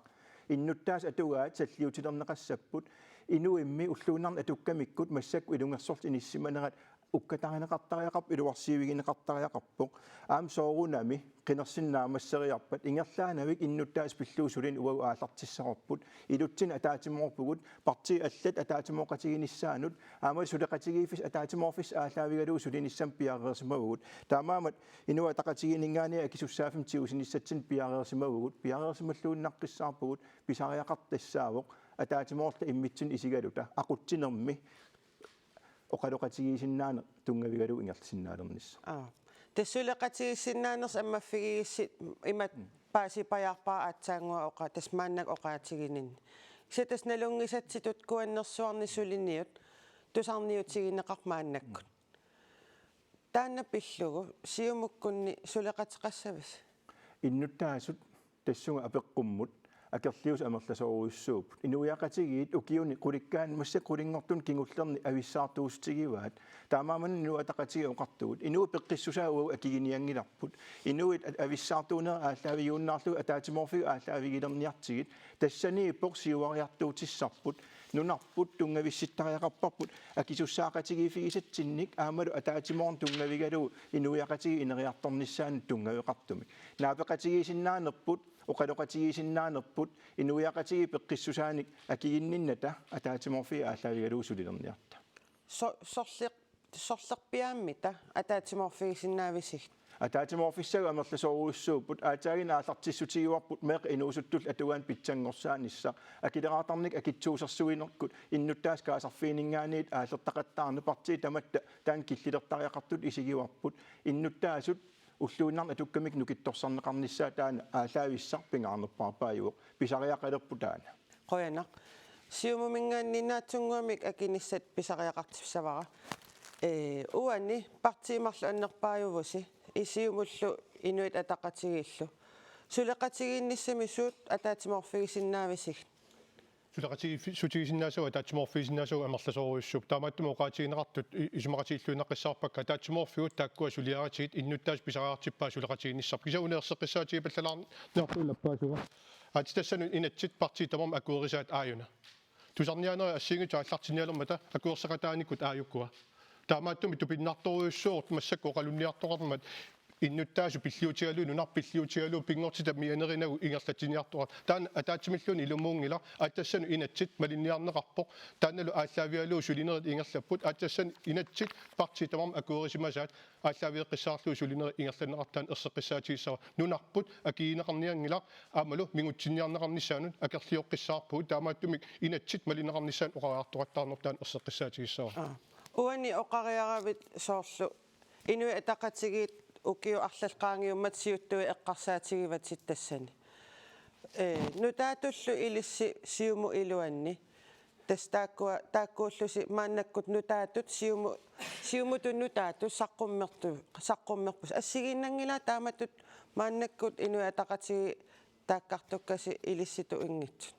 иннуттаас атугаат саллиутилернеқассаппут инуимми уллуунарна атуккамиккут массакку илунгерсорт иниссиманерат уккатаринеқартариақарп илуарсиивигинеқартариақарпоқ аам соорунами қинерсиннаамассериарпат ингерлаанавик иннуттаас пиллуусулин уагу аалартиссақарпут илутсин атаатимоорпугут парти аллат атаатимооқатигиниссаанут аама сулеқатигиифис атаатимоорфис аалаавигалуу сулиниссам пиареерсимавгут таамаамат инуа тақатигинингаани акисуссаафим тиусиниссатсин пиареерсимавгут пиареерсималлууннаққиссаарпугут писариақартассаавоқ атаатимоорла иммитсин исигалута ақутсинерми оқалоқатигисиннаане тунгавигалу ингерлсиннаалернисса тассулеқатигиссиннаанерс аммаффигигисси имат паасипаярпаа аатсаангуа оқа тасмааннак оқаатигинин ситас налунгисатситут куаннерсуарни сулиниут тусарниутигинеқармааннаккут таанна пиллугу сиумуккунни сулеқатеқассавис иннуттаасут тассунга апеққуммут акерлиус амерласоруйуссууппут инуяқатигиит укиуни қуликкаан масса қулингортун кингуллерни ависсаартуустигиваат таамааман инуатақатиги оқартугут инуу пеққиссусаагуу акигиниангиларпут инуит ависсаартуунера ааллаавиууннаарлу атаатиморфиг ааллаавигилерниартигит тассани иппоқ сиуариартуутиссарпут нунарпут тунгависситтариақарпарпут акисуссаақатигифигисатсинник аамалу атаатиморн тунгавигалу инуяқатиги инериарторнissaан тунгавеқартумик наапеқатигисиннаанерпут оқалоқатигисиннаанерпут инуяқатиги пеққиссусааник акигиннинната атаатиморфи ааллаавигалуу сулилерниарта сорлерпиааммита атаатиморфигисиннаависиг атаатиморфиссагу амерласоруйуссууппут аатаагин аалартиссутигуарпут меқ инуусуттул атугаан питсангорсааниссаа акилераатарник акитсуусерсуинеркут иннуттаас каасарфиинингаанит аалертақаттаарна парти таматта таан киллилертариақартут исигиуарпут иннуттаасут уллууннарна туккамик нукитторсарнеқарниссаа таана аалаависсар пингаарнерпаарпааюоқ писариақалерпу таана qoyana siumumингааннинаатсунгуамик акиниссат писариақартиссавара уани партиимарлу аннерпааювуси исиумуллу инуит атақатигииллу сулеқатигиинниссами суут атаатиморфигисиннаависиг сулеқатигисиннаасуа атаатиморфигисиннаасуа амерласоруйуссууп таамааттума оқаатигинеқартут исумақатииллуинаққиссаарпакка атаатиморфигут тааккуа сулиаратигит иннуттаас писариартиппаа сулеқатигиниссар кисаунеерсеққиссаатиги паллалаарни нартуллаппаасуга атитассану инатсит партиитамам акуерисаат ааюна тусарнианера ассигит ааллартиниалермата акуерсақатааниккут ааюккуа таамааттуми тупиннарторуйуссуорт массакку оқалунниарторармат иннуттаасу пиллиутигалу нунарпиллиутигалу пингортита мианеринагу ингерлатиниарторат таан атаатсимиллуни илумуунгила ааттассану инатсит малинниарнеқарпоқ таанналу ааллаавиалуу сулинерит ингерлаппут ааттассани инатсит партиитамам акуерисимасаат ааллаавиэққиссаарлуу сулинерит ингерланеқартаан ерсеққиссаатигиссава нунарпут акиинеқарниангила аамалу мингутсинниарнеқарниссаанут акерлиоққиссаарпут таамааттумик инатсит малинеқарниссаан оқараартуаттаарнертаан ерсеққиссаатигиссава уани оқариаравит соорлу инуи атақатигиит укиу арлалқаангиуммат сиуттуи эққарсаатигиватит тассани нутаатуллу илисси сиуму илуанни тааккууллуси мааннаккут нутаатут сиумутун нутаату саққуммерпус ассигиннангила тааматут мааннаккут инуи атақатиги тааккартуккаси илисситу ингитсут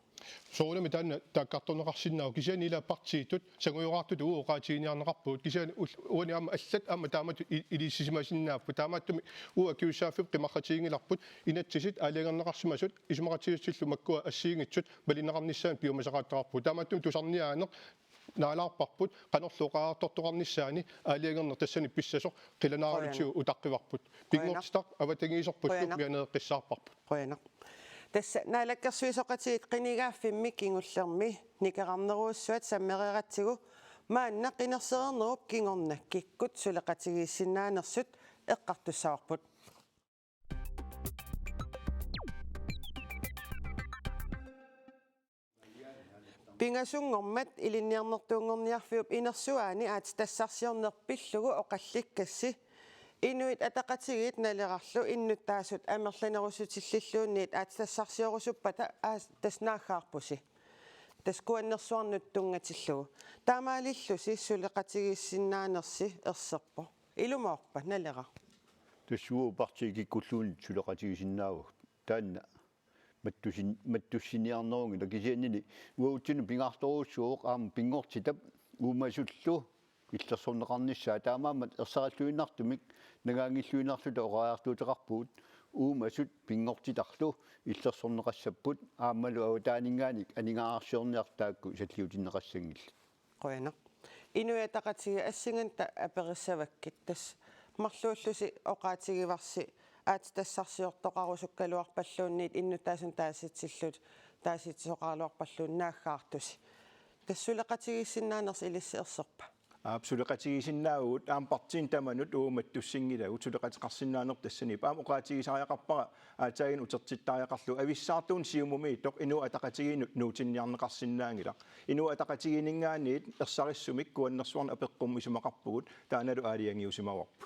соорнами таанна тааккарторнеқарсиннау кисиани ила партиитут сангуйораартут уоқаатигиниарнеқарпут кисиани уани аама аллат аама таамату илиссисимасиннааппу таамааттуми уакиусааффип қимаққатигингиларпут инатсисит аалиангернеқарсимасут исумақатигиссиллу маккуа ассиингитсут балинеқарниссаан пиумасақааттараппу таамааттуми тусарниаанеқ наалаарпарпут канорлуоқаартортоқарниссаани аалиангернер тассани писсасоқ қиланааралутиу утаққиварпут пингортитақ аватагиисорпуллу мианеэққиссаарпарпут qoyana тасса наалаккерсуисоқатигит қинигааффимми кингуллерми никеқарнеруussуат саммерератсигу маанна қинерсерернеруп кингорна киккут сулеқатигииссиннаанерсут эққартуссаварпут пингасунгормат илинниарнертуунгорниарфиуп инерсуаани аати тассарсиорнерпиллугу оқалликкасси инуит атақатигиит налерарлу иннуттаасут амерланерусутиллиллуунниит аатассарсиорусуппата таснааггаарпуси таскуаннерсуарнут тунгатиллугу таамаалиллуси сулеқатигииссиннаанерси ерсерпо илумоорпа налера тассуу партигиккуллуун сулеқатигисиннааву таанна маттуссиниарнеруги такисианнини уаутсину пингаарторуссууоқ аама пингортитап уумасуллу иллерсорнеқарниссаа таамаамат ерсараллуиннартумик нагаангиллуинарлута оқариартуутеқарпуут uumasut pingortitarlu illersorneqassaput aammalu autaaningaanik aningaarsiorniartaakku salliutinneqassangilla qoyana inuataqatiga assinganta aperissavakkit tas marluullusi oqaatigivarsi aat tassarsiortoqarusukkaluarpalluunniit innutaasun taasitsillut taasitsoqarluarpalluun naaggaartusi tassuleqatigissinnaaners ilisseerserpa Absoluqatigisinnaaugut aam partiin tamanut uumattussingilagut suleqatiqarsinnaaner tassani paam oqaatigisariaqarpara aataagin utertittaariaqarlu avissaartuun siumumiittoq inu ataqatiginut nuutinniarneqarsinnaangila inu ataqatiginingaaniit erssarissumik kuannersuarna apeqqum isumaqarpugut taanalu aaliangiusimawarpu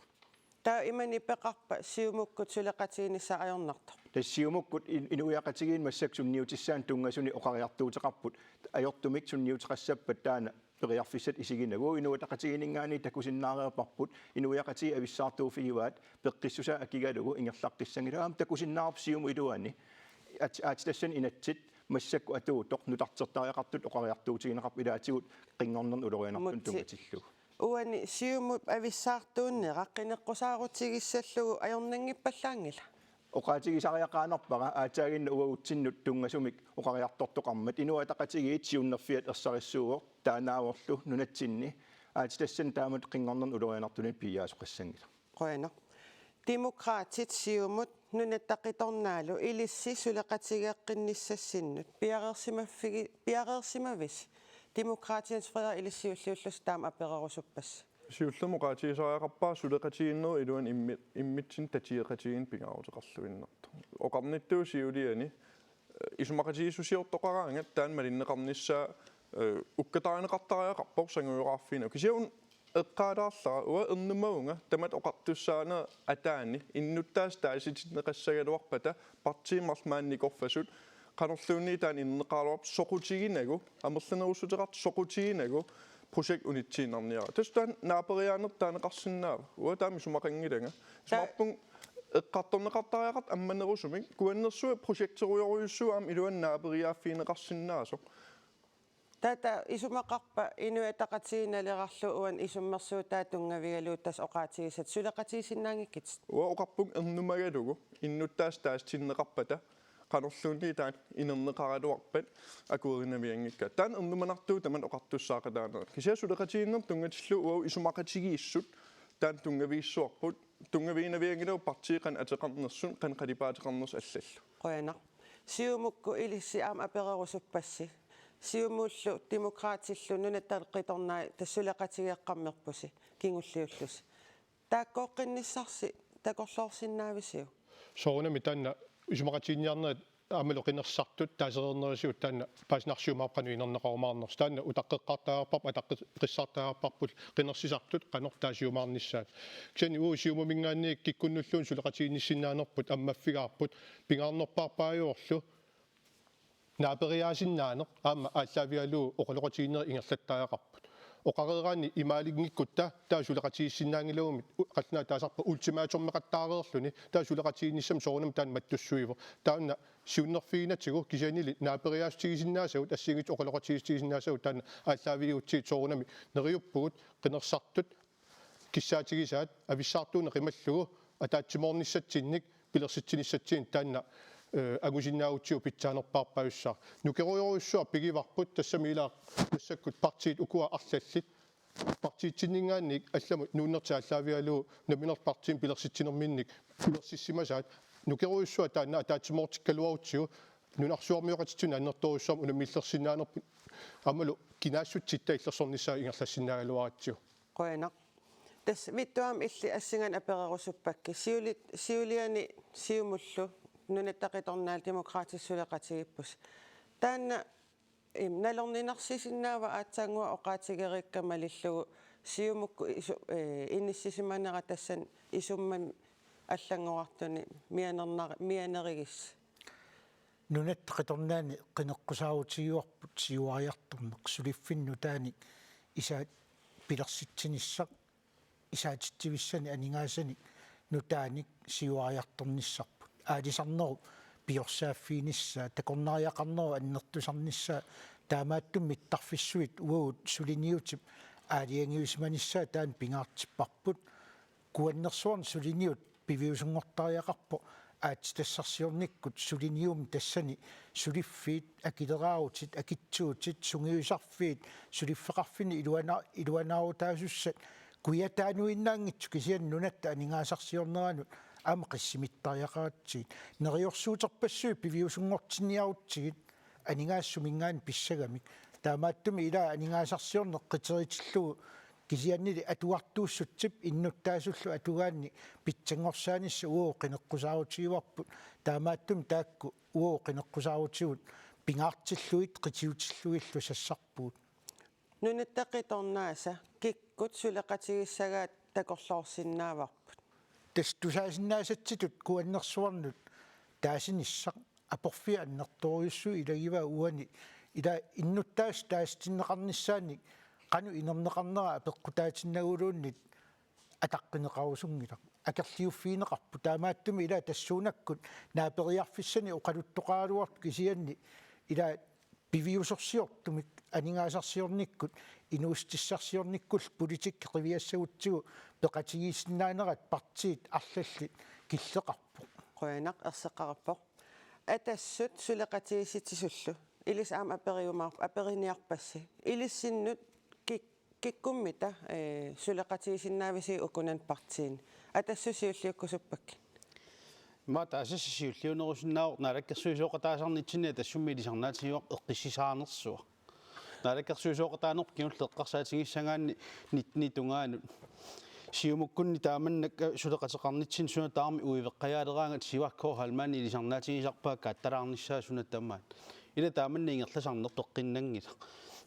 taa imani peqarpa siumukkut suleqatiginissa ajornartor tassiumukkut inuiaqatigiin massaksunniutissaan tungasuni oqariartuuteqarput ajortumik sunniuteqassappat taana periarfissat isiginagu inuataqatiginingaani takusinnaareerparput inuiaqati avissaartuufigivaat peqqissusa akigalugu ingerlaqqissangila takusinnaarp siumu iluani aatitassan inatsit massakku atuutoq nutartertariaqartut oqariartuutigineqarp ilaatigut qingornern ulorianartun tungatillu uani siumut avissaartuunne qaqqineqqusaarutigissаллугу ajornanngippallaangila oqaatigisariaqaanarpara aataaginna uaguttinnut tungasumik oqariartortoqarmat inuataqatigiit siunnerfiat ersarissuugoq taanaavorlu nunatsinni aatitassan taamat qingornern ulorianartunin piaasoqassangila qoyana demokraatit siumut nunattaqitornaalu ilissi suleqatigeqqinnissassinnut piareersimavis demokraatians freda ilissiulluullus taam apererusuppas siullermoqaatigisariaqarpaa suleqatiginneru iluan immitsin tatieqatigin pingaruteqarluinnertu oqarnittuu siuliani isumaqatigissusiortoqaraangat taan malinneqarnissaa ukkatarineqartariaqarpoq sanguuqarfina kisiun eqqaalaarlara ua ernumaunga tamat oqartussaana ataani innuttaas taasititneqassagaluarpata partiimarlmaannikorfasut qanorluunni taan inneqaaluarp soqutigiinagu amerlanerusuteqart soqutigiinagu projekt unitsiinarniara tastaan naaperiaanertaaneqarsinnaava ua taami sumaqangilanga sumarpung eqqartorneqartariaqart ammanerusumik kuannersua projekteruyoruyussuu aam iluan naaperiaaffiineqarsinnaasoq tata isumaqarpa inuataqatiginaleqarlu uan isummersuutaa tungavigaluuttas oqaatigisat suleqatigisinnaangikkit ua oqarpung ernumagalugu innuttaas taastinneqarpata qanorluunni taan inerneqaraluarpat akuerinaviangikka taan ernumanartuu taman oqartussaaqataanera kisia suleqatiginner tungatillu ua isumaqatigiissut taan tungaviissuarput tungaviinaviangilau partiiqan ateqarnersun qanqalipaateqarners allallu qoyana siumukku ilissi aam apererusuppassi siumullu demokraatillu nunattalqitornaa tassuleqatigeeqqammerpusi kingulliullusi taakkoqqinissarsi takorloorsinnaavisiu soorunami taanna isumaqatiginniarnerat aamaloqinersartut taaserernerisiut taanna paasnarsiumaapqanuinerneqarumaarners taanna utaqqeqqaartaagarparp ataqqissartaagarparput qinersisartut qanortaasiumaarnissaat kisani siumamingaanniik kikkunnulluun suleqatiginnissinaanerput ammaffigaarput pingaarnerpaarpaajuorlu naaperiaasinnaane aama aalлaavialuu oqaloqatiginneri ingerlattaajaqarput oqareeraanni imaalignikkutta taasuleqatigissinnaangilagumit qalnaa taasarpa ultimaatormeqattaareerluni taasuleqatiginnissam soorunam taan mattussuivo taanna siunnerfiinatigu kisianili naaperiaastigisinnaasagut assiingit oqaloqatigistigisinnaasagut taanna aalлaaviutsiit soorunami neriuppugut qinersartut kissaatigisaat avissaartuune qimallugu ataatsimornissatsinnik pilersitsinissatsin taanna agusinnaautsiu pitsaanerpaarpajussaa nukeruyorussua pigivarput tassamiilaa massakkut partiit ukua arlallit partiitsinningaannik allamut nuunnertiallaavialuu naminerpartiin pilersitsinerminnik pilersissimasaat nukeruyossua taanna ataatsimortikkaluarutsiu nunarsuarmiuqatitsun annertorussuam unamillersinnaanerput amalu kinaassutitta illersornissaa ingerlassinnaagaluaratsiu qoyana tas vittuam illi assingan apererusuppakki siuliani siumullu nunattaqitornaal demokraatissuleqatigippus taanna nalorninarsisinnaava aatsaangua oqaatigeriikkamalillugu siumukku innissisimannera tassan isumman аллангуартуни мианеригис нунаттақиторнаани қинеққусаарутигиуарпут сиуариарторнеқ сулиффинну таани исаат пилерситсиниссақ исаатитсивиссани анигаасани нутааник сиуариарторниссарпут аалисарнеру пиорсааффиинissaa такорнариақарнеру аннертусарнissaa таамааттум миттарфиссуит уагут сулиниутип аалиангиусманиссаа таан пингаартиппарпут куаннерсуарн сулиниут пивиусунгортариақарпо аатитассарсиорниккут сулиниум тассани сулиффиит акилерааруtit акитсуутит сунгиусарфиит сулиффеқарфини илуанаарутаасуссат куятаануиннаангитсу кисианнунатта анингаасарсиорнеранут аама қиссимиттариақаатсиит нериорсуутерпассуи пивиусунгортинниарутсигит анинаассумингаан писсагамик таамааттуми илаа анингаасарсиорне қитеритиллугу кисианнили атуартууссутсип иннуттаасуллу атугаанни питсангорсааниссу уу қинеққусаарутигуарпут таамааттум таакку уу қинеққусаарутигут пингаартиллуит қитиутиллуиллу сассарпуут нунаттақиторнааса киккут сулеқатигиссагаат такорлоорсиннааварпут тастусаасиннаасатситут куаннерсуарнут таасиниссақ апорфи аннерторюссу илагива уани ила иннуттаас таастиннеқарниссааник qanu inerneqarnera apeqqutaatinnaguluunnit ataqqineqarusungilaq akerliuffiineqarpu taamaattumi ila tassuunakkut naaperiarfissani uqaluttoqaaluartu kisianni ila piviusorsiortumik aningaasarsiornikkut inuustissarsiornikkull politik qiviassagutsigu peqatigiissinaanerat partiit arlallit killeqarpu qoyanaq erseqarappoq atassut suleqatigisitisullu ilis aam aperiniarpassi ilissinut kikkummita suleqatigisinnaavisi ukunan partiin atassosiulliukkusuppakki ма таасассиуллиунерусиннаавор налаккерсуисооqataasarnitsinni тассумми илисарнаатигуақ эққиссисаарнерсуа налаккерсуисооqataанерп киуллеққарсаатигиссагаанни нитни тунгаанут сиумуккунни тааманнак сулеқатеқарнитсин суна таарми уивеққаяалераангат сиваккоо халмаани илисарнаатигисарпаа катталаарниссаа сунаттамаат ила тааманни ингерласарнер тоққиннангила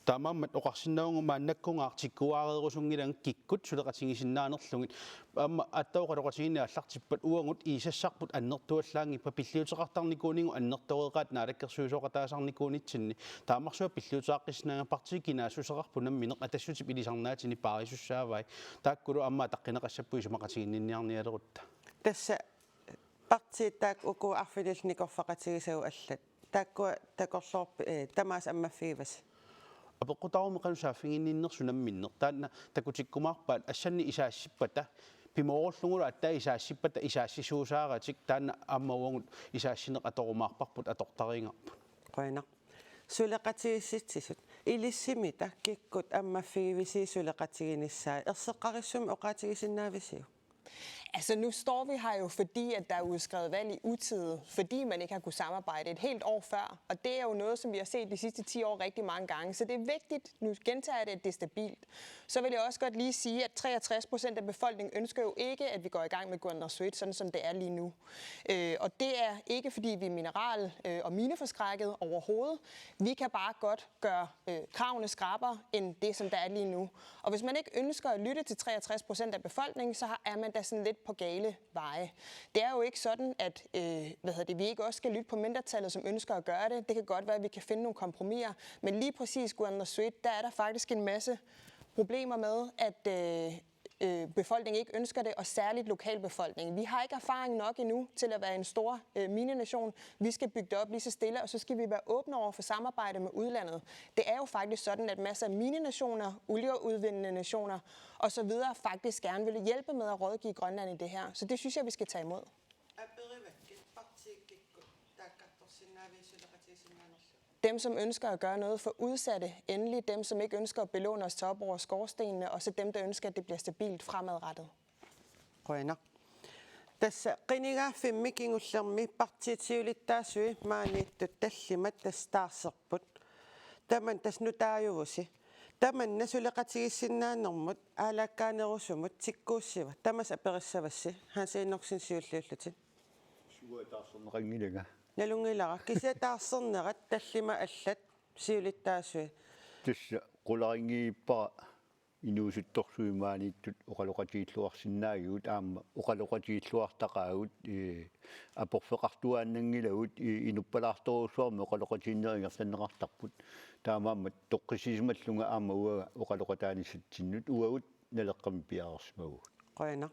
таамааммат оқарсиннааунгу мааннаккунгаартиккуаареерусунгилан киккут сулеқатигисиннаанерлугит аама аттаоқалоқатигинни аллартиппат уангут иисассарпут аннертуаллаангиппа пиллиутеқартарникуунингу аннерторееқаат наалаккерсуисооқатаасарникуунитсинни таамарсуа пиллиутеаққиснага партикинаассусеқарпу намминеқ атассутип илисарнаатини паарисуссаавай тааккулу аама таққинеқассаппуи сумақатигиннинниарниалерутта тасса партииттаак уку арфилилникорфақатигисагу аллат тааккуа такорлоорпи тамаас аммаффигивас апеққутаарми қанусааффигинниннерсу намминнер таанна такутиккумаарпаат ассанни исаассиппата пимоорлугула аттаа исаассиппата исаассисуусааратик таанна ааммауангут исаассинеқ аторумаарпарпут атортарингарпут qoyanaq suleqatigissitisut ilissimiта kikkut ammaffigivisi suleqatiginissaa erseqqarissumi oqatigisinnaavisiu. Altså nu står vi her jo, fordi at der er udskrevet valg i utide, fordi man ikke har kunnet samarbejde et helt år før. Og det er jo noget, som vi har set de sidste 10 år rigtig mange gange. Så det er vigtigt, nu gentager jeg det, at det er stabilt. Så vil jeg også godt lige sige, at 63% af befolkningen ønsker jo ikke, at vi går i gang med Guanajuato, sådan som det er lige nu. Og det er ikke, fordi vi er mineral- og mineforskrækket overhovedet. Vi kan bare godt gøre kravene skrappere end det, som der er lige nu. Og hvis man ikke ønsker at lytte til 63% af befolkningen, så er man da sådan lidt på gale veje. Det er jo ikke sådan, at vi ikke også skal lytte på mindretallet, som ønsker at gøre det. Det kan godt være, at vi kan finde nogle kompromiser. Men lige præcis Guanajuato, der er der faktisk en masse problemer med, at befolkningen ikke ønsker det, og særligt lokalbefolkningen. Vi har ikke erfaring nok endnu til at være en stor minenation. Vi skal bygge det op lige så stille, og så skal vi være åbne over for samarbejde med udlandet. Det er jo faktisk sådan, at masser af minenationer, olieudvindende nationer osv. faktisk gerne vil hjælpe med at rådgive Grønland i det her. Så det synes jeg, vi skal tage imod. Dem, som ønsker at gøre noget for udsatte, endelig dem, som ikke ønsker at belåne os til op over skorstenene, og så dem, der ønsker, at det bliver stabilt fremadrettet. Qoyanaq. Tassa qinigaaffimmikingullermi partitiulittaasui maaniittut tallimat tastaarserput. Taman tasnutaajuvusi. Taman nasuleqatigissinnaannermut aalakkaanerusumut tikkuussiva. Tamas aperissavassi haasiinnorsinsiulliullutin. Suataarserneqangilaga. Nalungilara kisiataarsernerat tallima allat siulittaasui. Tassa qularingiippara inuusuttorsuimaaniittut uqaloqatiilluarsinnaagigut aamma uqaloqatiilluartaqaagut aporfeqartuaannangilagut inuppalaartorusuarmi uqaloqatiinneringерланнеқартарпут таамааммат тоққисисималлунга аама уага уқалоқатааниссатсиннут уагут налеққами пиаарсмагу Qoyanaq.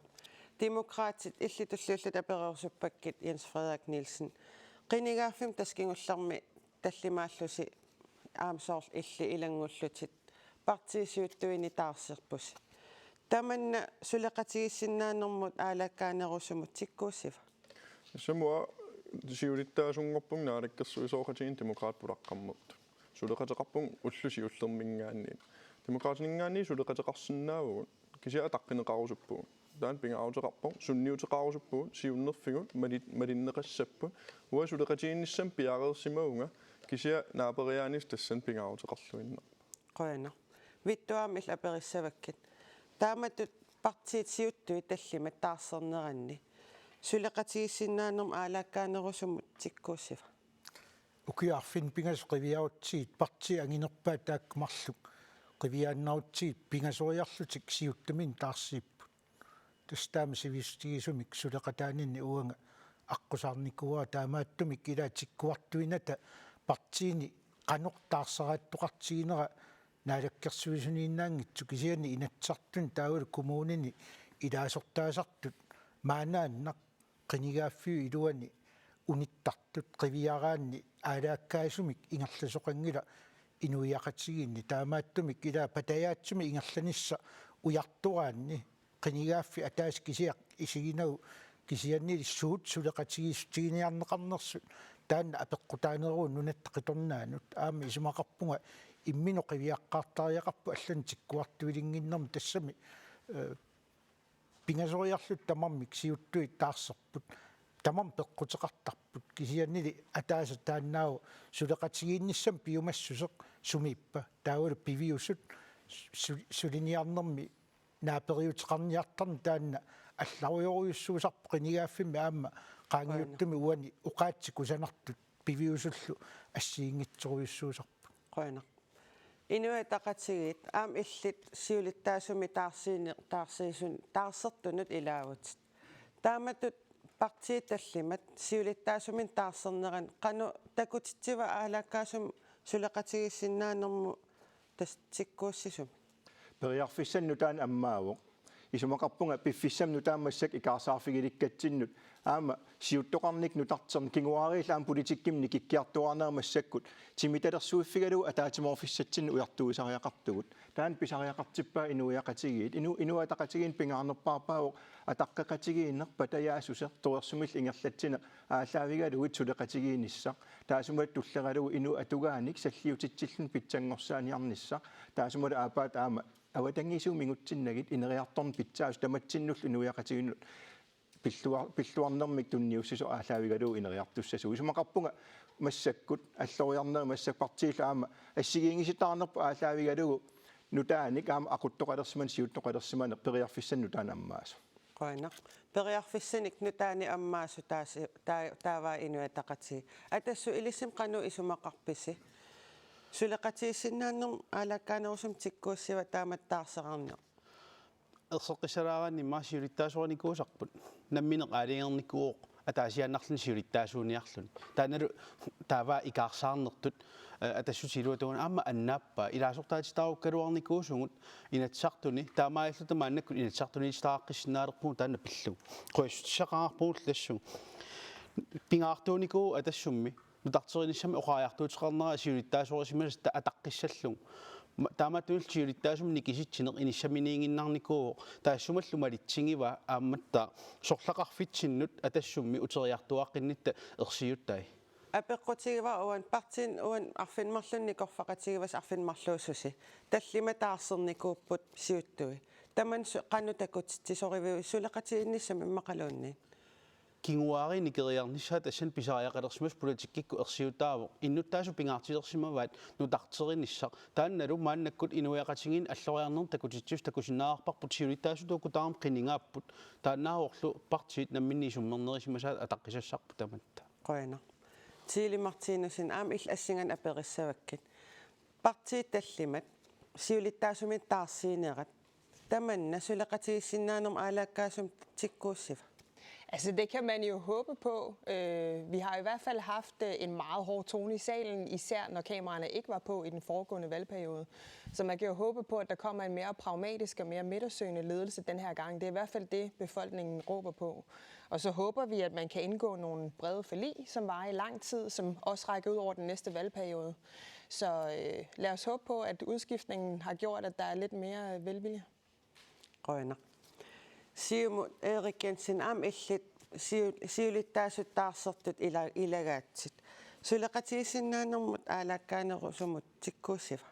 Demokraatit illitulluullut apereersuppakit Jens Frederik Nielsen. Qinigaafim taskingullermi tallimaallusi aamsoorl illi ilangullutit partisiuttuini taarserpus. Tamanna suleqatigissinnaannermut aalakkaanerusumut tikkuussiva. Se mua siulittaa sungorpung naalakkersuisooqatiin demokraatpulaqqammert. Suleqataqarpung ullusi ullermingaanniin. Demokraatningaanni suleqataqarsinnaavugun kisia taqqineqarusuppuun. Taan pingaauteqarpung sunniuteqarusuppuun siunnerfigut malinneqassappu ua suleqatiinnissam piareersimaunga kisia naaperiaanis tassan pingaauteqarluinna. Qoyana. Vittuaamil aperissavakkit. Taamatut partiit siuttui tallimat taarserneranni. Suleqatigissinnaannerm aalakkaanerusumut tikkuussiva. Ukiarfin pingas qiviautsiit parti anginerpaa taakmarluk qiviaannautsiit pingasoriarlutik siuttamin taarsiipput tastaama sivistigisumik suleqataaninni uanga aqqusarnikua taamaattumik ilaatikkuartuinata partiini qanortaarsaraattoqartiginera naalakkersuisuniinnaangitsu kisiani inatsartun taawul kommunini ilaasortaasartut maanaannaq qinigaaffiu iluani unittartut qiviaraanni aalaakkaasumik ingerlasoqangila inuiaqatiginni taamaattumik ila patayaatsumi ingerlanissa ujarturaanni qinigaaffi ataas kisiaq isiginagu kisianni issuut suleqatigistigiниарнеқарнерсут таанна апеққутаанеруу нунаттақиторнаанут аама исумақарпунга иммино қивиаққартариақарпу аллан тиккуартуилингиннэрми тассами пингасориарлут тамармик сиуттуи таарсерпут тамам пеққутеқартарпут кисианнили атааса тааннаау сулеқатигиинниссам пиумассусеқ сумииппа таавал пивиусут сулиниарнэрми наапериутеқарниартарни таанна алларуйоруйуссуусарпу қинигааффими аама qaangiuttumi uani uqaatsikusанартут пивиусуллу ассиингитсеруйуссуусарпу Qoyana. Inua taqatigit aam illit siulittaasumi taarsiisun taarssertunut ilaavutit. Taamatut partiitallimat siulittaasumin taarserneran qanu takutittiva aalaakkaasum suleqatigissinnaannermu tastikkuussisum. Periarfissannu taan ammaavuq isumaqarpunga piffissamnu taammassak ikaarsaarfigilikkatsinnut aama siuttoqarnik nutartserm kinguariillaam politikkimni kikkiartuarneermassakkut timitalersuiffigalu ataatimorfissatsinnu ujartuisariaqartugut taan pisariaqartippaa inuiaqatigiit inuataqatigin pingaarnerpaarpaavoq ataqqaqatigiinnerpa tayaasuser tuersumil ingerlatsine aallaavigalugut suleqatigiinissaq taasumat tulleralugu inu atugaanik salliutitsillun pitsangorsaaniarnissaq taasumat aapaat aama awatangisuuminguttinnagit ineriartorn pitsaas tamatsinnull inuiaqatiginnut pilluarnermik tunniussiso aallaavigalu ineriartussasu isumaqarpunga massakkut alloriarner massakpartiilla aama assigiingisitaarnerpu aallaavigalugu nutaanik aama aquttoqalersiman siuttoqalersimane periarfissannu taan ammaasu Qoyana. Periarfissanik nutaani ammaasu taavaa inuataqati. Atassu ilissim qanu isumaqarpisi. Suleqatigissinnaannerm aalakkaanerusum tikkuussiva taamattaarserarneq. Erseqqisaraaganni maasiulittaasuarnikuusarput nammineq aaliingernikkuuq ataasiaannarlun siulittaasuuniarlun taanalu taavaa ikaarsaarnertut atassutiluatugun aamma annaappa ilaasortaatitaaruukkaluarnikuusungut inatsartuni taamaaillutamaannakkut inatsartuni istaaqqissinnaalerpuun taanna pillu qoissaqaqarpuun lassu pingaartuunikuu atassummi nutarterinissami oqaariartuuteqarnera siulittaasuorisimas ataqqissallung taamatunil siulittaasum nikisitsineq inissaminiinginnarnikuu taassumallu malitsingiva aammatta sorlaqarfitsinnut atassummi uteriartuaqqinnitta ersiyuttai Apeqqutigiva uan partin uan arfinmarlunni korfaqatigivas arfinmarluussusi tallima taarsernikkuupput siuttui taman qannu takutittisoriviu suleqatiginnissam immaqaluunni kinguari nikeriarnissaat assan pisariaqalersimas politikkikku ersiutaavoq innuttaasu pingaartilersimavaat nutarterinissaq taannalu maannakkut inuiaqatigin alloriarner takutitsus takusinnaarparput siulittaasutuuku taarm qiningaapput taannaaorlu partiit namminni summernerisimasaat ataqqissassarpu tamatta Qoyana. Tiili Martinusin aam ill assingan aperissavakkit. Partiit tallimat siulittaasumin taarsiinerat tamanna suleqatigissinnaannerm aalaakkaasum tikkuussiva. Altså det kan man jo håbe på. Vi har i hvert fald haft en meget hård tone i salen, især når kameraerne ikke var på i den foregående valgperiode. Så man kan jo håbe på, at der kommer en mere pragmatisk og mere midtersøgende ledelse den her gang. Det er i hvert fald det, befolkningen råber på. Og så håber vi, at man kan indgå nogle brede forlig, som varer i lang tid, som også rækker ud over den næste valgperiode. Så lad os håbe på, at udskiftningen har gjort, at der er lidt mere velvilje. Qoyana. Siumut Erik Jensen aam illit siulittaasuttaarsertut ilagaatsit suleqatigisinnaannermut aalakkaanerusumut tikkuussiva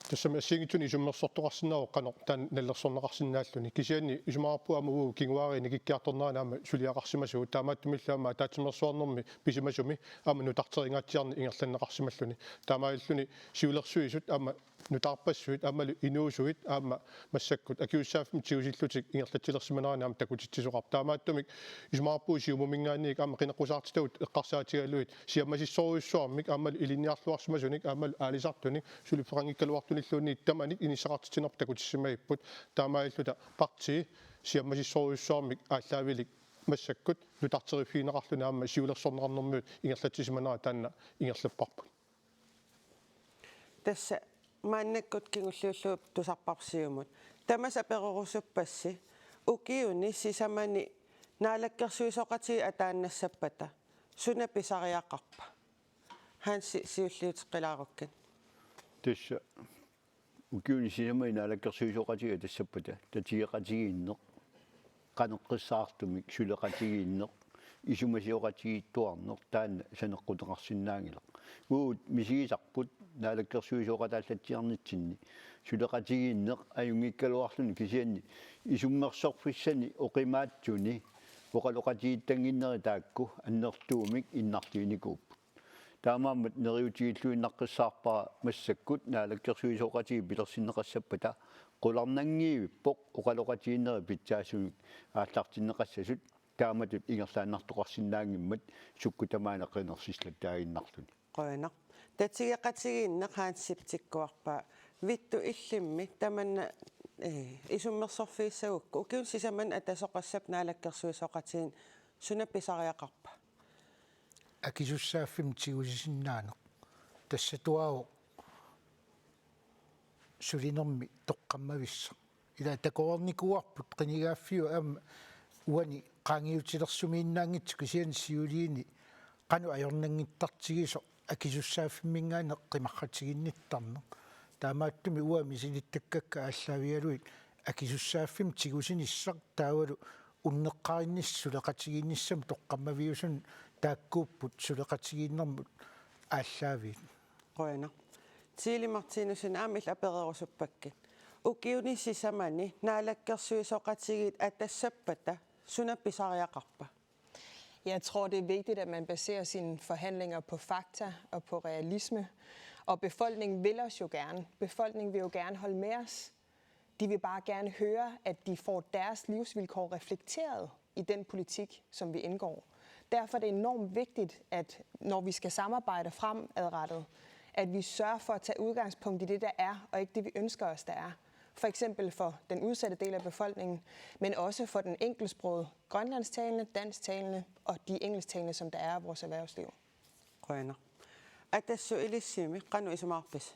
tässä me singitun isummersortoqarsinnaru qano tan nallersornaqarsinnaalluni kisianni isumaarpuamu kinguarini kikkiartornaanaama suliaqarsimasuu taamaattumillaama taatimersuarnermi pisimasumi aama nutarteringaatiarni ingerlanneqarsimalluni taamailluni siulersuisut aama nutarpassuit aamalu inuusuit aama massakkut akiussaaffim tiusillutik ingerlatillersimanaanaama takutitsisuqar taamaattumik isumaarpuu siumumingaanniik aama qinequsaartitavut eqqarsaatigaluit siammasissoruissuarmik aamalu ilinniarluarsimasunik aamalu aalisartunik sulippeqangikkaluartunilluunni tamanik inissaqartitinerp takutissimagipput taamailluta partii siammasissoruissuarmik ааllaавилик массаккут нутартериффиинеқарлуна аама сиулерсорнеқарнэрмуут ингерлатсисиманаа таанна ингерлаппарпут tässä mannekkut kingulluulluup tusarparsiumut tamas aperorusuppassi ukiuni sisamani naalakkersuisoqati ataannassapata suna pisariaqarpa hansi siulliutiqqilaarukkan tässä ukiuni sisamani naalakkersuisoqati atassapata tatieqatigiinneq qaneqqissaartumik suleqatigiinneq isumasiоqatigiittuarneq taanna saneqquteqarsinnaangilaq uut misigisarput naalakkersuisoqataallatiarnitsinni suleqatigiinneq ajungikkaluarluni kisianni isummersorfissani oqimaatsuni oqaloqatigiittanginneri taakku annertuumik innartuinikuup taamaammat neriutigilluinnaqqissaarpara massakkut naalakkersuisoqatigi pilersinneqassapata qularnangiivippoq oqaloqatiginneri pitsaasumik aallartinneqassasut taamatut ingerlaannartoqarsinnaangimmat sukkutamaanaqqinersislataaginnarluni qoina tatsigeqatigiinneq haansiptikkuarpaa vittu illimmi tamanna isummersorfiissagukku ukiun sisaman atasoqassap naalakkersuisoqatiin sunapisariaqarpa akisussaaffim tigusisinnaanaq tassatuao sulinermi toqqammavissa ila takoornikuarput qinigaafiu aama uani qaangiutilersumiinnaangit kisian siuliini qanu ajornanngittartigiso akisussaaffimmingaane qimarratiginnittarneq taamaattumi uami silittakakka ааllaavigaluit akisussaaffim tigusinissaq taavalu unneqqarinnissuleqatiginnissam toqqammaviusun taakkuupput suleqatigiinnermut ааllaaviit qoina tiilimartiinusun aamil apererusuppakkit ukiuni sisamani naalakkersuisoqatigit atassapata sunapisariaqarpa Jeg tror, det er vigtigt, at man baserer sine forhandlinger på fakta og på realisme. Og befolkningen vil os jo gerne. Befolkningen vil jo gerne holde med os. De vil bare gerne høre, at de får deres livsvilkår reflekteret i den politik, som vi indgår. Derfor er det enormt vigtigt, at når vi skal samarbejde fremadrettet, at vi sørger for at tage udgangspunkt i det, der er, og ikke det, vi ønsker os, der er. For eksempel for den udsatte del af befolkningen, men også for den enkeltsprogede grønlandstalende, dansktalende og de engelsktalende, som der er i vores erhvervsliv. qoina atassu ilissimi qanu isumaarpis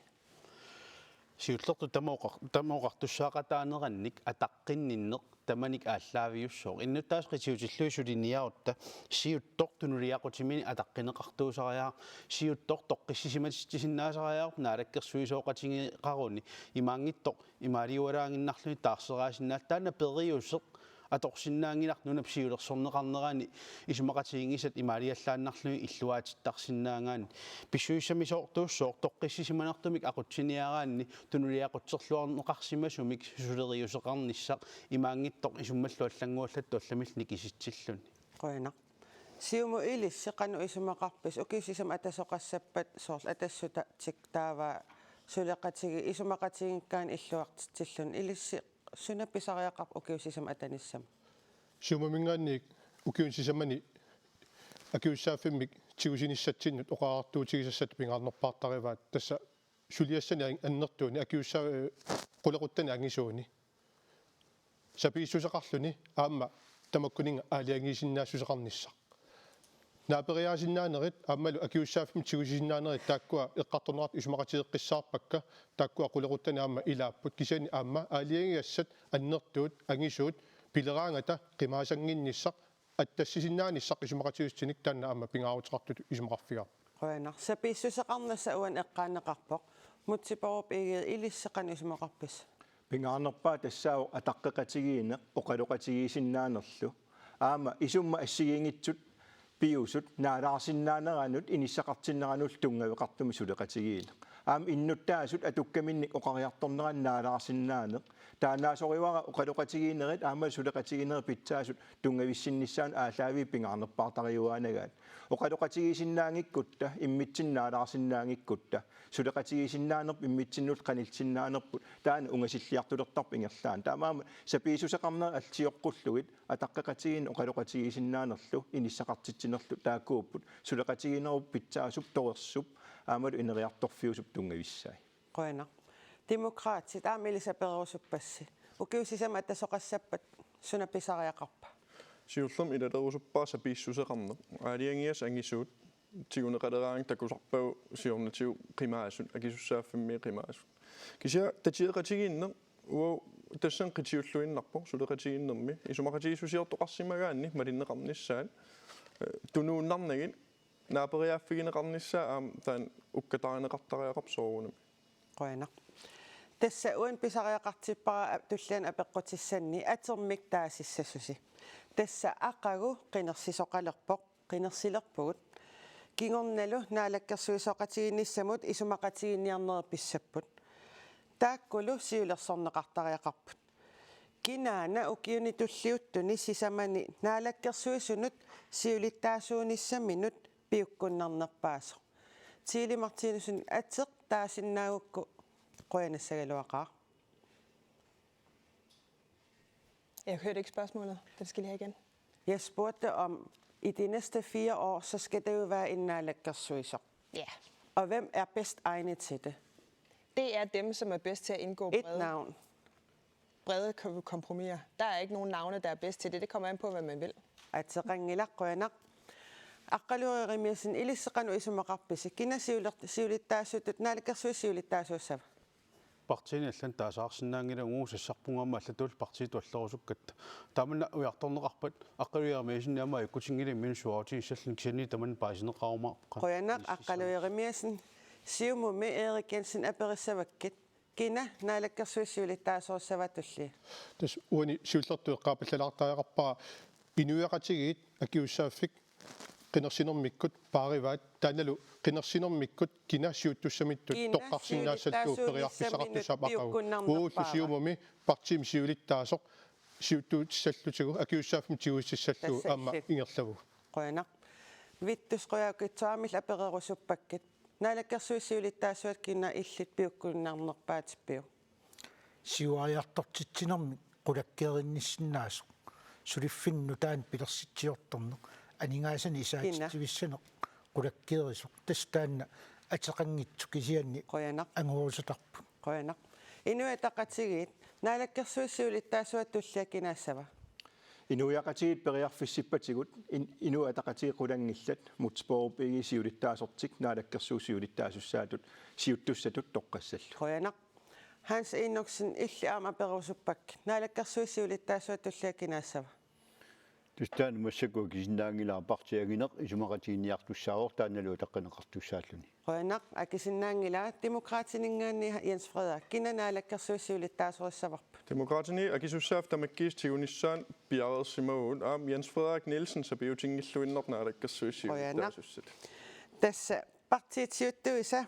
siullertu tamoqartussaaqataanerannik ataqqinninneq tamanik ааllaавиуссоо иннуттаас qitiutilluisulinniarutta siuttortunuliaqutimin ataqqinеqartuusariaa siuttortoqqissisimatisinnaasaриаа naalakkersuisooqatingeqaruni imaangittoq imaaliualaanginnarluni taarseraasinnaa taanna periusseq atorsinnaanginarnunap siulersorneqarneraani isumaqatigingisat imaaliallaannarluni illuaatittarsinnaangaani pissuissamisoortuussoor toqqissisimanartumik aqutsiniaraanni tunuliaqutserluarneqarsimasumik susuleriuseqarnissaq imaangittoq isummalluallanguallattu allamilnik isitsilluni qoina siumu ilissi qanu isumaqarpis ukisisam atasoqassappat soorl atassuta tiktaava suleqatigi isumaqatigikkaan illuartitillun ilissi sunapisariaqarp ukiusisam atanissam siumamingaanniik ukiunsisamani akiussaaffimik tigusinissatsinut oqaartuutigisassat pingaarnerpaartarivaat tassa suliassani annertuuni akiussaa qulequttani angisuuni sapiissuseqarluni aamma tamakkuninga aaliangiisinnaasusseqarnissaq naaperiaasinaanerit aammalu akiussaaffim tigusisinaanerit taakkua eqqartornerat isumaqatigeqqissaarpakka taakkua qulequttani aamma ilaapput kisani aamma aaliangiassat annertuut angisuut pileraangata qimaasanginnissaq attassisinnaanissaq isumaqatigistinik taanna aamma pingaarutiqartut isumaqarfigaa qoina sapiissuseqarnassa uan eqqaaneqarpoq mutsiporup igeed ilisseqan isumaqarpis pingaarnerpaa tassaao ataqqeqatigiine oqaloqatigiisinnaanerlu аама исумма ассигингитсут пиусут наалаарсиннаанеранут иниссақартиннеранул тунгавеқартуми сулеқатигиина аам иннуттаасут атуккаминник оқариарторнеран наалаарсиннаанеқ таанаасоривара оқалоқатигиинерит аама сулеқатигиинер питсаасут тунгависсиннissaан аалаави пингаарнерпаартариуаанагаат оқалоқатигисиннаангиккутта иммитсиннаалаарсиннаангиккутта сулеқатигисиннаанерп иммитсиннут қанилсиннаанерпут таана унгасиллиартулертарп ингерлаан таамаама сапиисусеқарнер аллиоққуллугит атаққақатигин оқалоқатигисиннаанерлу иниссақартитсинерлу таакууппут сулеқатигиинеруп питсаасуп торерсуп аамалу инериарторфиусуп тунгависсаи qoina demokraatit aamilisa perusuppassi ukiusisama attasoqassappat sunapisariaqarpa сиуллам илалерусуппаа сапииссусеқарнеқ аалиангиас ангисуут тигунеқалераанг такусарпагу сиорнатигу қимаасут акисуссааффимми қимаасут кися татиеқатигиинне уа тассан қитиуллуиннарпо сулеқатигииннерми исумақатигиссусиортоқарсимагаанни малиннеқарниссаат тунууннарнагит наапериааффигинеқарниссаа аам таан уккатааринеқартариақарп соорунами qoina tassa uan pisariaqartippara tullaan apeqqutissannni atermik taasissasusi tassa aqagu qinersisoqalerpoq qinersilerpugut kingornalu naalakkersuisoqatiginissamut isumaqatiginniarnerpissaput taakkulu siulersorneqartariaqarput kinaana ukiuni tulliuttuni sisamani naalakkersuisunut siulittaasuunissaminut piukkunnarnerpaaso Tili Martinussen ateq taasinnaagukku qoyanassagaluaqaa Jeg hørte ikke spørgsmålet. Det skal jeg have igen. Jeg spurgte om i de næste 4 år, så skal det jo være en naalakkersuisoq. Ja. Og hvem er bedst egnet til det? Det er dem, som er bedst til at indgå Et navn. brede kompromiser. Der er ikke nogen navne, der er bedst til det. Det kommer an på, hvad man vil. Ateqangilaqquanaq aqqaluerimiasin ilisseqanu isumaqarpisi kina siulittaasutut naalakkersuissiulittaasuussava партиин аллан таасаарсинаангила уусассарпунгамма аллатул партиит аллерусуккат тамана уярторнеқарпат аққалуярамиасиннаама иккутингили минсуаути исаллин кисани таман паасинеқарумаа qoyanaq aqqaluerimiasin siumumi Erik Jensen aperissavakkit kina naalakkersuissiulittaasuussava тас уани сиуллертуэққаапаллалаартариақарпаа инуяқатигиит акиуссааффик qinерсинэрмиккут паариваат тааналу qinерсинэрмиккут кинасиуттуссамиттут тоққарсинаассаллуу периарписсақартуссаап ақагу ууллусиумами партиим сиулиттаасоқ сиуттуутиссаллутигу акиуссааффим тигуиссаллуу аама ингерлаву qoyanaq vittusqoyaukitsuamil apererusuppakkit naalakkersuissiulittaasuat kina illit piukkunnarnerpaatippiu siuariartortitsinermi qulakkerinnissinnaasuq suliffinnu taan pilersitsiortorneq aningaasani isaatitivissaneq qulakkerisoq tastaanna ateqanngitsu kisianni qoyanaq angurusutarput qoyanaq inuataqatigit naalakkersuissiulittaasuat tullakinaassava inuiaqatigit periarfissippatigut inuataqatigit qulangillat mutsporupigi siulittaasortik naalakkersuusiulittaasussaattut siuttussatut toqqassallu qoyanaq Hans Enoksen illi aama perusuppak naalakkersuissiulittaasuat tullakinaassava тустаан массаку кисиннаангилаа партиагинеқ исумақатигинниартуссаавор тааналу таққинеқартуссааллуни qoyanaq akisinnaangila demokraatininggaanni Jens Frederik kina naalakkersuissiulittaasuussavарпу Demokratini akisussaaff tamakkiis tigунissaан piareersimaguun aam Jens Frederik Nielsen sapiutingilluinnernaalakkassuissiulittaasussit tassa partiitsiuttuisa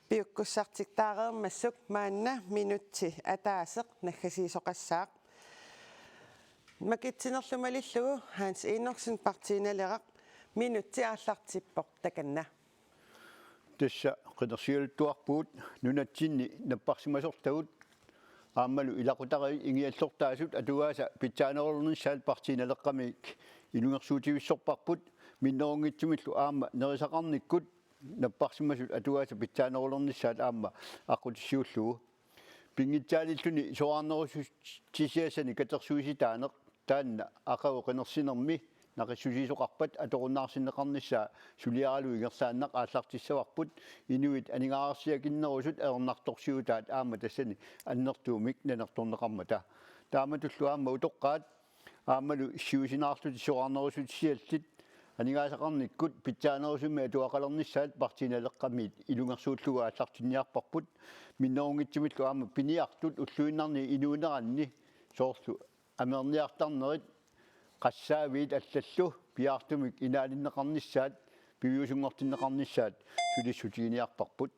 piukkussartiktaareermassuk maanna minutti ataaseq naggasiisoqassaaq makittinerlumalillugu Hans Enoksen partiinaleraq minutti aallartippoq takanna тасса qinерсиулуттуарпуут нунатсинни наппарсимасортагут аамалу илақутари ингиаллортаасут атугааса питсаанерулернissaal партииналеққамик илунгерсуутивиссорпарпут миннерунгитсумиллу аама нерисақарниккут наппарсимасут атугааса питсаанерулернissaal аама аққутиссиуллугу пингитсаалиллуни соарнерусутисиасани катерсуиситаанеқ таанна ақагу qinерсинерми нақиссусисоқарпат аторунаарсинеқарнissaа сулиаралу игерсааннақ ааллартиссаварпут инуит анигаарсиакиннерусут ернарторсиутаат аама тассани аннертуумик нанерторнеқармата тааматуллу аама утоққаат аамалу сиусинаарлути соарнерусутисиаллит анигаасақарниккут питсаанерусуми атуақалернissaат партииналеққамиит илунгерсууллуга ааллартинниарпарпут миннерунгитсумиллу аама пиниартут уллуиннарни инуинеранни соорлу амерниартарнерит qassaaviit allallu piartumik inaalinneqarnissaat piuusungortinneqarnissaat sulissutiiniarparput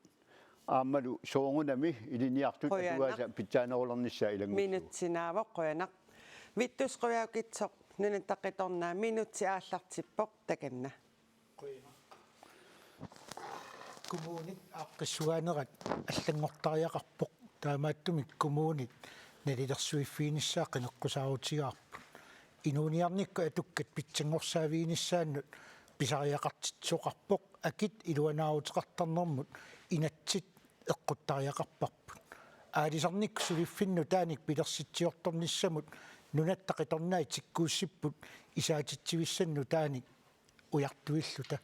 аамалу соорунами илиниартут атугааса питсааnerulernissa илаггу минутсинаавоқ қуянақ виттусқуяукитсоқ нунаттақиторнаа минутси ааллартиппоқ таканна кумуунит ааққиссуаанерат аллангортариақарпоқ таамааттумик кумуунит налилерсуиффииниссаа қинеққусаарутигаарпут инуниарникка атуккат питсангорсаавииниссааннут писариақартитсоқарпоқ акит илуанаарутеқартарнэрмут инатсит эққуттариақарпарпут аалисарник сулиффинну тааник пилерситсиорторниссамут нунаттақиторнаа тиккууссиппут исаатитсивиссанну тааник уяртуиллута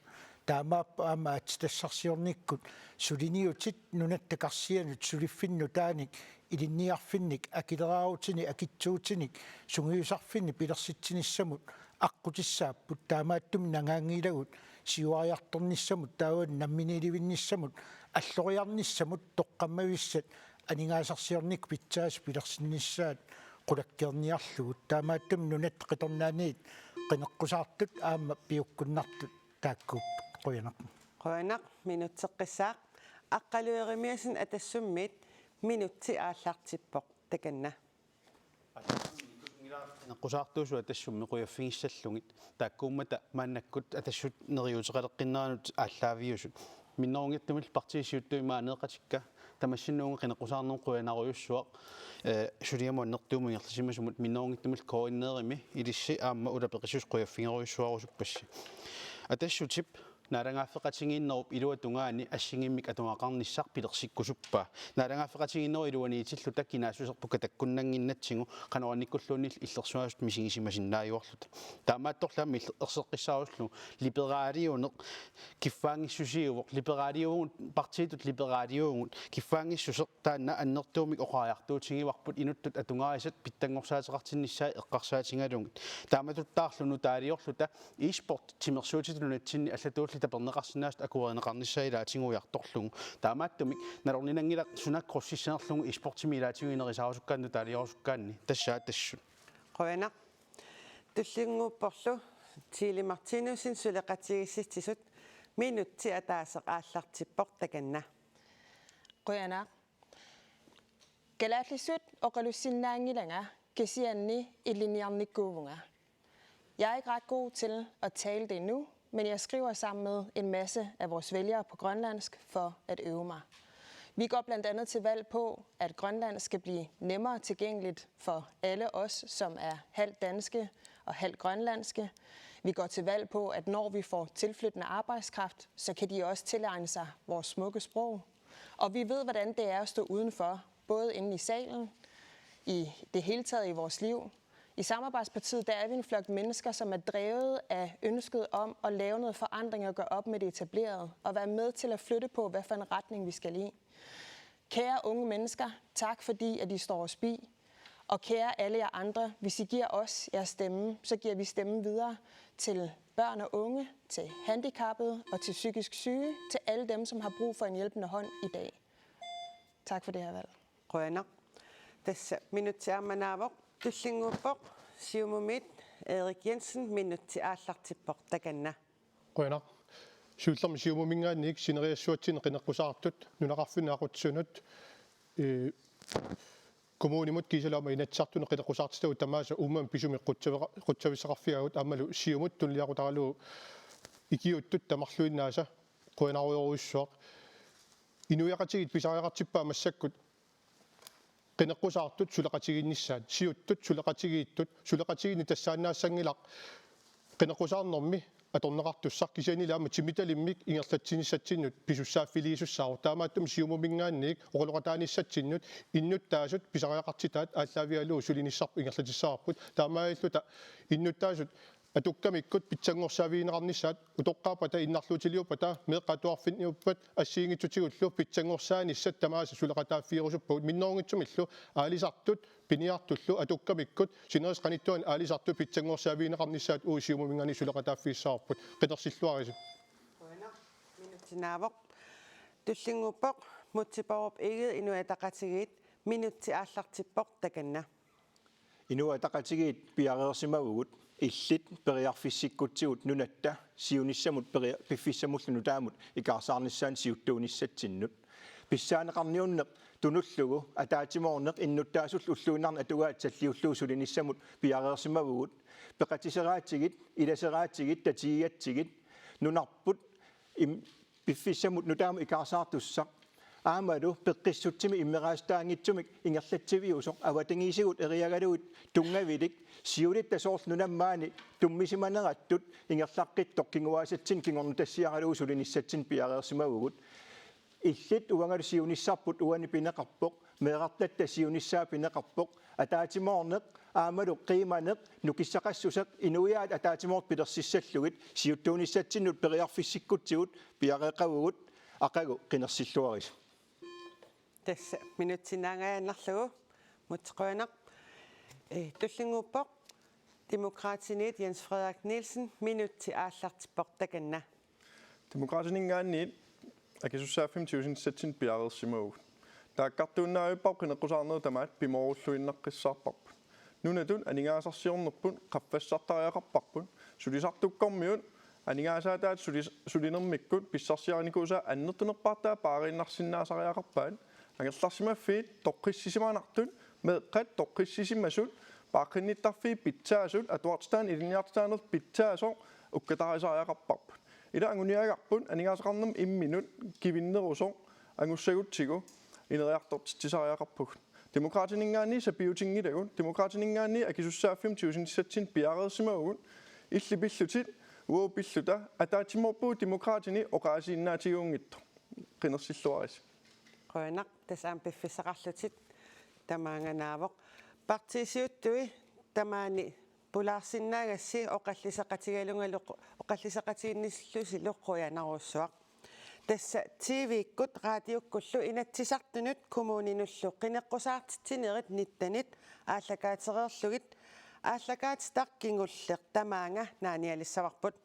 таамааппа аама атситассарсиорниккут сулиниутит нунаттақарсианут сулиффинну тааник илинниарфинник акилерааутини акитсуутиник сунгиусарфинни пилерситсиниссамут аққутиссааппут таамааттум нагаангилагут сиуариарторниссамут тааван намминиливинниссамут аллориарниссамут тоққаммависсат анигаасарсиорник питсаас пилерсинниссаат qulakkiarniarlugut taamaattum nunatqitornaaniit qinеққусаартут аама пиуккуннартут тааккуп қуянақ минутсеққисаақ аққалуеримиасин атассуммит минутси ааллартиппоқ таканна наққусаартуусуа тассумми қуяффигиссаллугит тааккууммата мааннаккут атассут нериутеқалеққиннаанут ааллаавиусут минноонгиттумил партисиуттуимаа неэқатикка тамассиннуунга қинеққусаарнерун қуянаруйуссуақ сулиамуаннертуумингерласимасумут минноонгиттумил координеерими илисси аама улапеқисус қуяффигеруйуссуарусуппасси атассутип нарангаффеқатингииннеруп илуатунгаани ассигиммик атунгақарниссар пилерсиккусуппаа нарангаффеқатингииннеру илуаниитиллу таккинаасусерпука таккуннангиннатсигу қануанниккуллуунил иллерсуаасут мисигисимасиннааюарлута таамаатторлаами ерсеққиссааруслу либераалиунеқ киффаангиссусиувоқ либераалиугут партиитут либераалиугут киффаангиссусеқ таанна аннертуумик оқариартуутингиварпут инуттут атунгаасат питтангорсаатеқартиннссаа эққарсаатингалугит тааматуттаарлуну таалиорлута e-sport тимерсуутитунатсинни аллатуул тапернеқарсинаast акуернеқарниссаилаатингуярторлугу таамааттумик налорнинангила сунак кроссиссанерлугу испортимилаатингуинерисаарусуккаанну таалиорсуккаанни тассаа тассут қуянақ туллингууппорлу Тили Мартинусин сулеқатигисситсисут минутти атаасеқ ааллартиппоқ таканна Қуянақ галааллиссут оқалуссиннаангиланга кисианни иллиниарниккуувунга. Jeg er ikke ret god til at tale det endnu, men jeg skriver sammen med en masse af vores vælgere på grønlandsk for at øve mig. Vi går blandt andet til valg på, at grønlandsk skal blive nemmere tilgængeligt for alle os, som er halvt danske og halvt grønlandske. Vi går til valg på, at når vi får tilflyttende arbejdskraft, så kan de også tilegne sig vores smukke sprog. Og vi ved, hvordan det er at stå udenfor, både inde i salen, i det hele taget i vores liv. I Samarbejdspartiet der er vi en flok mennesker, som er drevet af ønsket om at lave noget forandring og gøre op med det etablerede, og være med til at flytte på, hvad for en retning vi skal i. Kære unge mennesker, tak fordi, at I står os bi. Og kære alle jer andre, hvis I giver os jeres stemme, så giver vi stemmen videre til børn og unge, til handicappede og til psykisk syge, til alle dem, som har brug for en hjælpende hånd i dag. Tak for det her valg. Qуянақ тасса минутсиарманаавоқ туллингууппоқ сиумумит Erik Jensen минутси ааллартиппоқ таканна Qуянақ сууллерми сиумумингаанник синериассуатсин qinеққусаартут нунақарфинаақутсунут коммунимут кисалаама инатсартуне qinеққусаартистау тамааса умман писуми қутсависеқарфиагут аамалу сиумут туллиақутаралу икиуттут тамарлуиннааса qуянаруйоруйуссуақ инуяқатигит писариақартиппаа массаккут qinеққусаартут сулеқатигиннссаат сиуттут сулеқатигииттут сулеқатигини тассаанассангилақ qinеққусаарнэрми аторнеқартуссар кисианилаама тимиталиммик ингерлатсиниссатсиннут писуссааффилиисуссаару таамааттум сиумумингаанник оқалоқатааниссатсиннут иннуттаасут писариақартитаат ааллаавиалуу сулиниссарпу ингерлатиссаарпут таамааллута иннуттаасут атуккамиккут питсангорсаавиинеқарнissaат утоққаапата иннарлуутилиуппата меққатуарфинниуппат ассиингитсутигуллу питсангорсааниссат тамааса сулеқатааффиерусуппагут минноонгитсумиллу аалисартут пиниартуллу атуккамиккут синерис қаниттуан аалисарту питсангорсаавиинеқарнissaат уусиумумингани сулеқатааффиссаарпут қитэрсиллуарису минутсинаавоқ туллингууппоқ мутсипаруп игит инуатақатигит минутси ааллартиппоқ таканна инуатақатигит пиареерсимагугут illit periarfissikkutsigut nunatta siunissamut piffissamullu taamut ikaarsaarnissaan siuttuunissattinnut pissaaneqarniunneq tunullugu ataatimorneq innuttaasull ulluunarna atugaatsalliulluusulinissamut piareersimavugut peqatiseraatsigit ilaseraatsigit tatiigatsigit nunarput piffissamut nutaamu ikaarsaartussaq aamalu peqqissutsimi immeraastaaangitsumik ingerlatsiviusoq avatangiisigut eriagalugut tungavilik siulit tasoorl nunammaani tummisimanerattut ingerlaqqittoq kinguaasatsin kingornutassiaqaluusulinissatsin piareersimavugut illit uangalu siunissarput uani pineqarpoq meeqartatta siunissaa pineqarpoq ataatimorneq aamalu qiimaneq nukissaqassuseq inuiaat ataatimort pilersissallugit siuttuunissatsinnut periarfissikkutsigut piareeqavugut aqagu qinersilluaris tässä minuutsinaangaannarlugu mutteqoinaq tullinguuppoq demokraatiniit Jens Frederik Nielsen minuutti aallartippoq takanna Demokraatiniingaanniit akisussaaffimtiusinsatsin piareersimavugut taakkartuunnaajupпау qineqqusaarneru tamaat pimorulluinnaqqissaarparput nunatun aningaasarsiornerpun qaffassartariaqarparpun sulisartukkormiut aningaasaataat sulinermikkut pissarsiarinikuusaa annertunerpaartaa paariinnarsinnaasariaqarpaat angerlarsimaffiit toqqissisimaanartun meeqqat toqqissisimasut paaqqinnittarfii pitsaasut atuartstaan iliniartstaanerl pitsaasoq ukkatarisariaqarparput ila anguniagarpun aningaasaqarnerm imminut kivinnerusoq angussagutsigu ineriartortitsisariaqarpug demokraatiningaanni sapiutingilagun demokraatiningaanni akisussaaffim tiusinsatsin piareersimavugut illipillutit uupilluta ataatimorpuu demokraatini oqaasiinnaatiguungitto qinersilluaris qoinaq tasaan piffissaqarlutit tamaanganaavoq partisiuttui tamaani pulaarsinnaagassi oqallisaqatigalungalu oqallisaqatiinnislusi luqquyanarussuaq tassa TV-kkut raadiukkullu inatsisartunut kommuninullu qineqqusaartittinerit nittanit ааллакаатерерлугит ааллакаатитақкингуллеқ тамаанга нааниалиссаварпут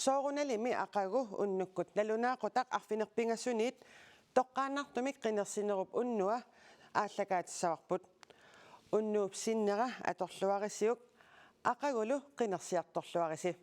сооруналими ақагу уннуккут налунаақутақ арфинерпингассуниит тоққааннартумик қинерсинеруп уннуа ааллакаатиссаварпут уннууп синнера аторлуарисиук ақагулу қинерсиарторлуариси